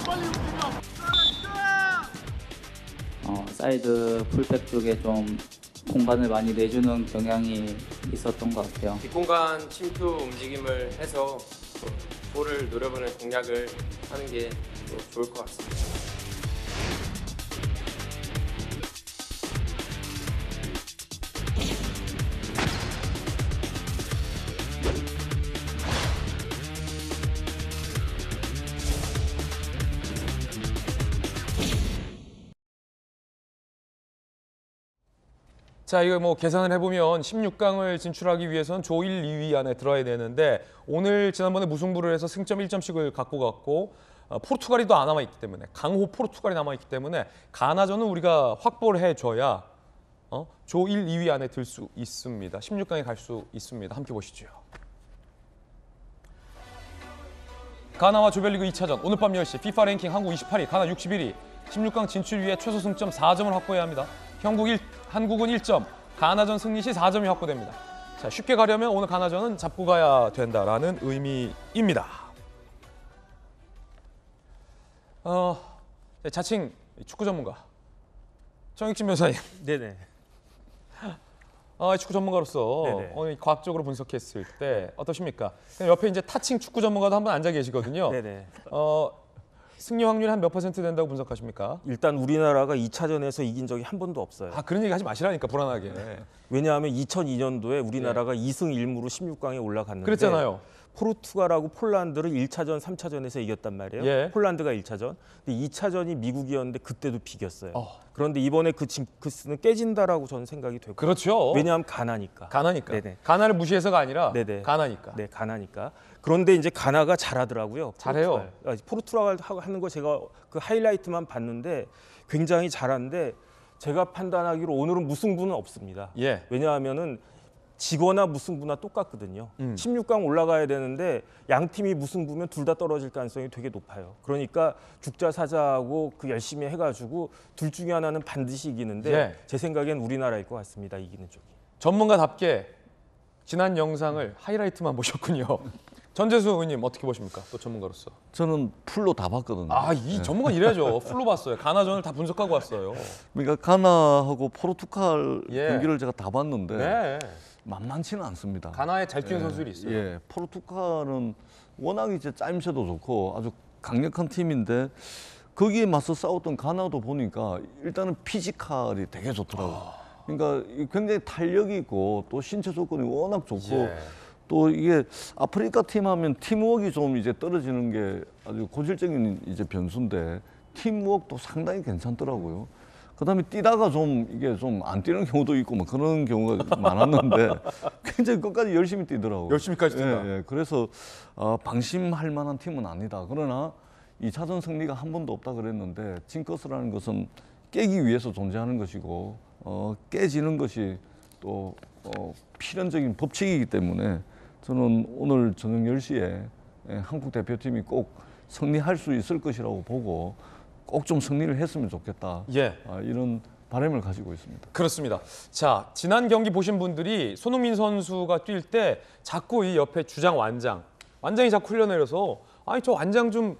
Speaker 18: 빨리 움직여.
Speaker 19: 사이드 풀백 쪽에 좀 공간을 많이 내주는 경향이 있었던 것 같아요.
Speaker 20: 뒷공간 침투 움직임을 해서 볼을 노려보는 공략을 하는 게 좋을 것 같습니다.
Speaker 1: 자, 이거 뭐 계산을 해보면 16강을 진출하기 위해서는 조 1, 2위 안에 들어야 되는데 오늘 지난번에 무승부를 해서 승점 1점씩을 갖고 갔고 포르투갈이 또 안 남아있기 때문에 강호 포르투갈이 남아있기 때문에 가나전은 우리가 확보를 해줘야 조 1, 2위 안에 들 수 있습니다. 16강에 갈 수 있습니다. 함께 보시죠. 가나와 조별리그 2차전 오늘 밤 10시 FIFA 랭킹 한국 28위, 가나 61위 16강 진출 위해 최소 승점 4점을 확보해야 합니다. 한국은 1점, 가나전 승리 시 4점이 확보됩니다. 자, 쉽게 가려면 오늘 가나전은 잡고 가야 된다라는 의미입니다. 자칭 축구 전문가 정익진 변호사님.
Speaker 2: 네네.
Speaker 1: 축구 전문가로서
Speaker 2: 네네.
Speaker 1: 오늘 과학적으로 분석했을 때 어떠십니까? 옆에 이제 타칭 축구 전문가도 한 분 앉아 계시거든요.
Speaker 2: 네네.
Speaker 1: 승리 확률이 한 몇 % 된다고 분석하십니까?
Speaker 2: 일단 우리나라가 2차전에서 이긴 적이 한 번도 없어요.
Speaker 1: 그런 얘기 하지 마시라니까, 불안하게.
Speaker 2: 왜냐하면 2002년도에 우리나라가 2승 1무로 16강에 올라갔는데
Speaker 1: 그랬잖아요.
Speaker 2: 포르투갈하고 폴란드를 1차전, 3차전에서 이겼단 말이에요.
Speaker 1: 예.
Speaker 2: 폴란드가 1차전. 근데 2차전이 미국이었는데 그때도 비겼어요. 그런데 이번에 그 징크스는 깨진다라고 저는 생각이 되고.
Speaker 1: 그렇죠.
Speaker 2: 왜냐하면 가나니까.
Speaker 1: 네네. 가나를 무시해서가 아니라
Speaker 2: 네네.
Speaker 1: 가나니까.
Speaker 2: 네, 가나니까. 그런데 이제 가나가 잘하더라고요.
Speaker 1: 잘해요.
Speaker 2: 포르투갈 하는 거 제가 그 하이라이트만 봤는데 굉장히 잘하는데 제가 판단하기로 오늘은 무승부는 없습니다.
Speaker 1: 예.
Speaker 2: 왜냐하면은 지거나 무승부나 똑같거든요. 16강 올라가야 되는데 양 팀이 무승부면 둘 다 떨어질 가능성이 되게 높아요. 그러니까 죽자사자하고 그 열심히 해가지고 둘 중에 하나는 반드시 이기는데
Speaker 1: 예.
Speaker 2: 제 생각엔 우리나라일 것 같습니다. 이기는 쪽이.
Speaker 1: 전문가답게 지난 영상을 하이라이트만 보셨군요. 전재수 의원님 어떻게 보십니까? 또 전문가로서.
Speaker 4: 저는 풀로 다 봤거든요.
Speaker 1: 아, 이 전문가 이래죠. 풀로 봤어요. 가나전을 다 분석하고 왔어요.
Speaker 4: 그러니까 가나하고 포르투갈
Speaker 1: 예.
Speaker 4: 경기를 제가 다 봤는데
Speaker 1: 네.
Speaker 4: 만만치는 않습니다.
Speaker 1: 가나에 잘 뛰는 선수들이 있어요.
Speaker 4: 예, 포르투갈은 워낙 이제 짜임새도 좋고 아주 강력한 팀인데 거기에 맞서 싸웠던 가나도 보니까 일단은 피지컬이 되게 좋더라고요. 그러니까 굉장히 탄력이 있고 또 신체 조건이 워낙 좋고
Speaker 1: 예.
Speaker 4: 또 이게 아프리카 팀 하면 팀워크가 좀 이제 떨어지는 게 아주 고질적인 이제 변수인데 팀워크도 상당히 괜찮더라고요. 그다음에 뛰다가 좀 이게 좀 안 뛰는 경우도 있고 뭐 그런 경우가 많았는데 굉장히 끝까지 열심히 뛰더라고요.
Speaker 1: 열심히까지 뛴다.
Speaker 4: 예, 예. 그래서 방심할 만한 팀은 아니다. 그러나 2차전 승리가 한 번도 없다 그랬는데 징크스라는 것은 깨기 위해서 존재하는 것이고 깨지는 것이 또 필연적인 법칙이기 때문에 저는 오늘 저녁 10시에 한국 대표팀이 꼭 승리할 수 있을 것이라고 보고 꼭 좀 승리를 했으면 좋겠다.
Speaker 1: 예.
Speaker 4: 이런 바람을 가지고 있습니다.
Speaker 1: 그렇습니다. 자, 지난 경기 보신 분들이 손흥민 선수가 뛸 때 자꾸 이 옆에 주장 완장이 자꾸 흘려내려서 아니 저 완장 좀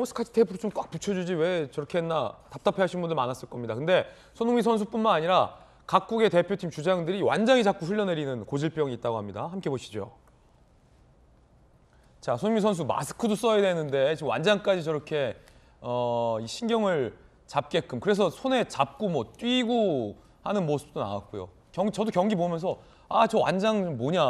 Speaker 1: 스카치 테이프로 좀 꽉 붙여주지 왜 저렇게 했나 답답해하시는 분들 많았을 겁니다. 근데 손흥민 선수뿐만 아니라 각국의 대표팀 주장들이 완장이 자꾸 흘려내리는 고질병이 있다고 합니다. 함께 보시죠. 자, 손흥민 선수 마스크도 써야 되는데 지금 완장까지 저렇게 이 신경을 잡게끔 그래서 손에 잡고 뭐 뛰고 하는 모습도 나왔고요. 저도 경기 보면서 저 완장 뭐냐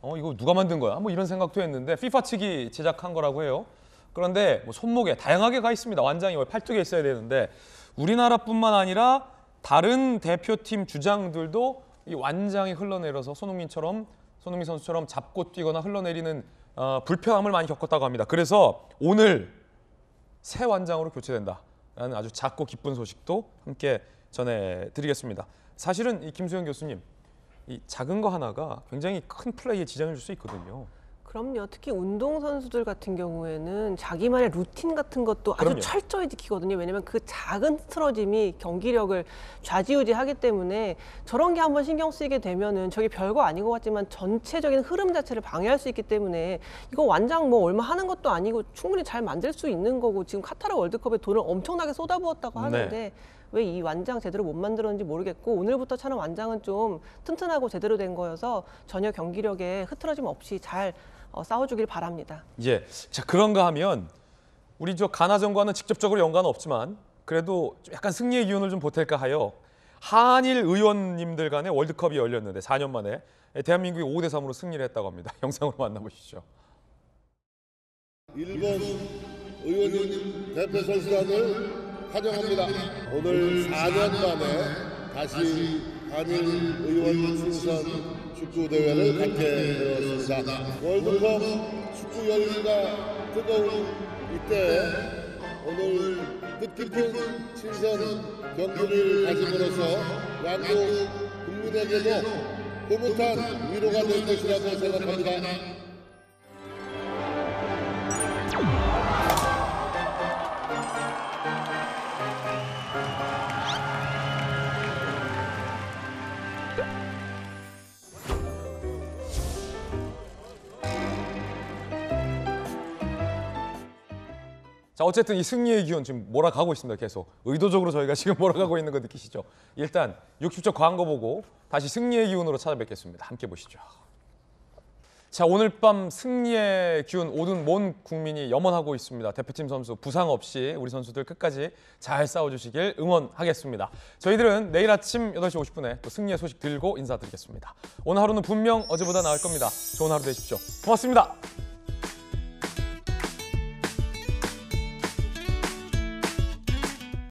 Speaker 1: 이거 누가 만든 거야 뭐 이런 생각도 했는데 FIFA 측이 제작한 거라고 해요. 그런데 뭐 손목에 다양하게 가 있습니다. 완장이 원래 팔뚝에 있어야 되는데 우리나라뿐만 아니라 다른 대표팀 주장들도 이 완장이 흘러내려서 손흥민 선수처럼 잡고 뛰거나 흘러내리는 불편함을 많이 겪었다고 합니다. 그래서 오늘 새 완장으로 교체된다라는 아주 작고 기쁜 소식도 함께 전해드리겠습니다. 사실은 이 김수영 교수님, 이 작은 거 하나가 굉장히 큰 플레이에 지장을 줄 수 있거든요.
Speaker 3: 그럼요. 특히 운동선수들 같은 경우에는 자기만의 루틴 같은 것도 아주
Speaker 1: 그럼요.
Speaker 3: 철저히 지키거든요. 왜냐하면 그 작은 틀어짐이 경기력을 좌지우지하기 때문에 저런 게 한번 신경 쓰이게 되면은 저게 별거 아닌 것 같지만 전체적인 흐름 자체를 방해할 수 있기 때문에 이거 완장 뭐 얼마 하는 것도 아니고 충분히 잘 만들 수 있는 거고 지금 카타르 월드컵에 돈을 엄청나게 쏟아부었다고 하는데
Speaker 1: 네.
Speaker 3: 왜 이 완장 제대로 못 만들었는지 모르겠고 오늘부터 차는 완장은 좀 튼튼하고 제대로 된 거여서 전혀 경기력에 흐트러짐 없이 잘 싸워주길 바랍니다.
Speaker 1: 예, 자 그런가 하면 우리 저 가나전과는 직접적으로 연관은 없지만 그래도 좀 약간 승리의 기운을 좀 보탤까 하여 한일 의원님들 간의 월드컵이 열렸는데 4년 만에 대한민국이 5대3으로 승리를 했다고 합니다. 영상으로 만나보시죠.
Speaker 18: 일본 의원님 대표 선수단을 환영합니다. 오늘 4년 만에 다시 한일 의원 친선 축구 대회를 갖게 되었습니다. 월드컵 축구 열기가 뜨거운 이때 오늘 뜻깊은 친선 경기를 가짐으로써 양국 국민에게도 흐뭇한 위로가 될 것이라고 생각합니다.
Speaker 1: 자 어쨌든 이 승리의 기운 지금 몰아가고 있습니다. 계속 의도적으로 저희가 지금 몰아가고 있는 거 느끼시죠? 일단 60초 광고 보고 다시 승리의 기운으로 찾아뵙겠습니다. 함께 보시죠. 자 오늘 밤 승리의 기운 모든 국민이 염원하고 있습니다. 대표팀 선수 부상 없이 우리 선수들 끝까지 잘 싸워주시길 응원하겠습니다. 저희들은 내일 아침 8시 50분에 또 승리의 소식 들고 인사드리겠습니다. 오늘 하루는 분명 어제보다 나을 겁니다. 좋은 하루 되십시오. 고맙습니다.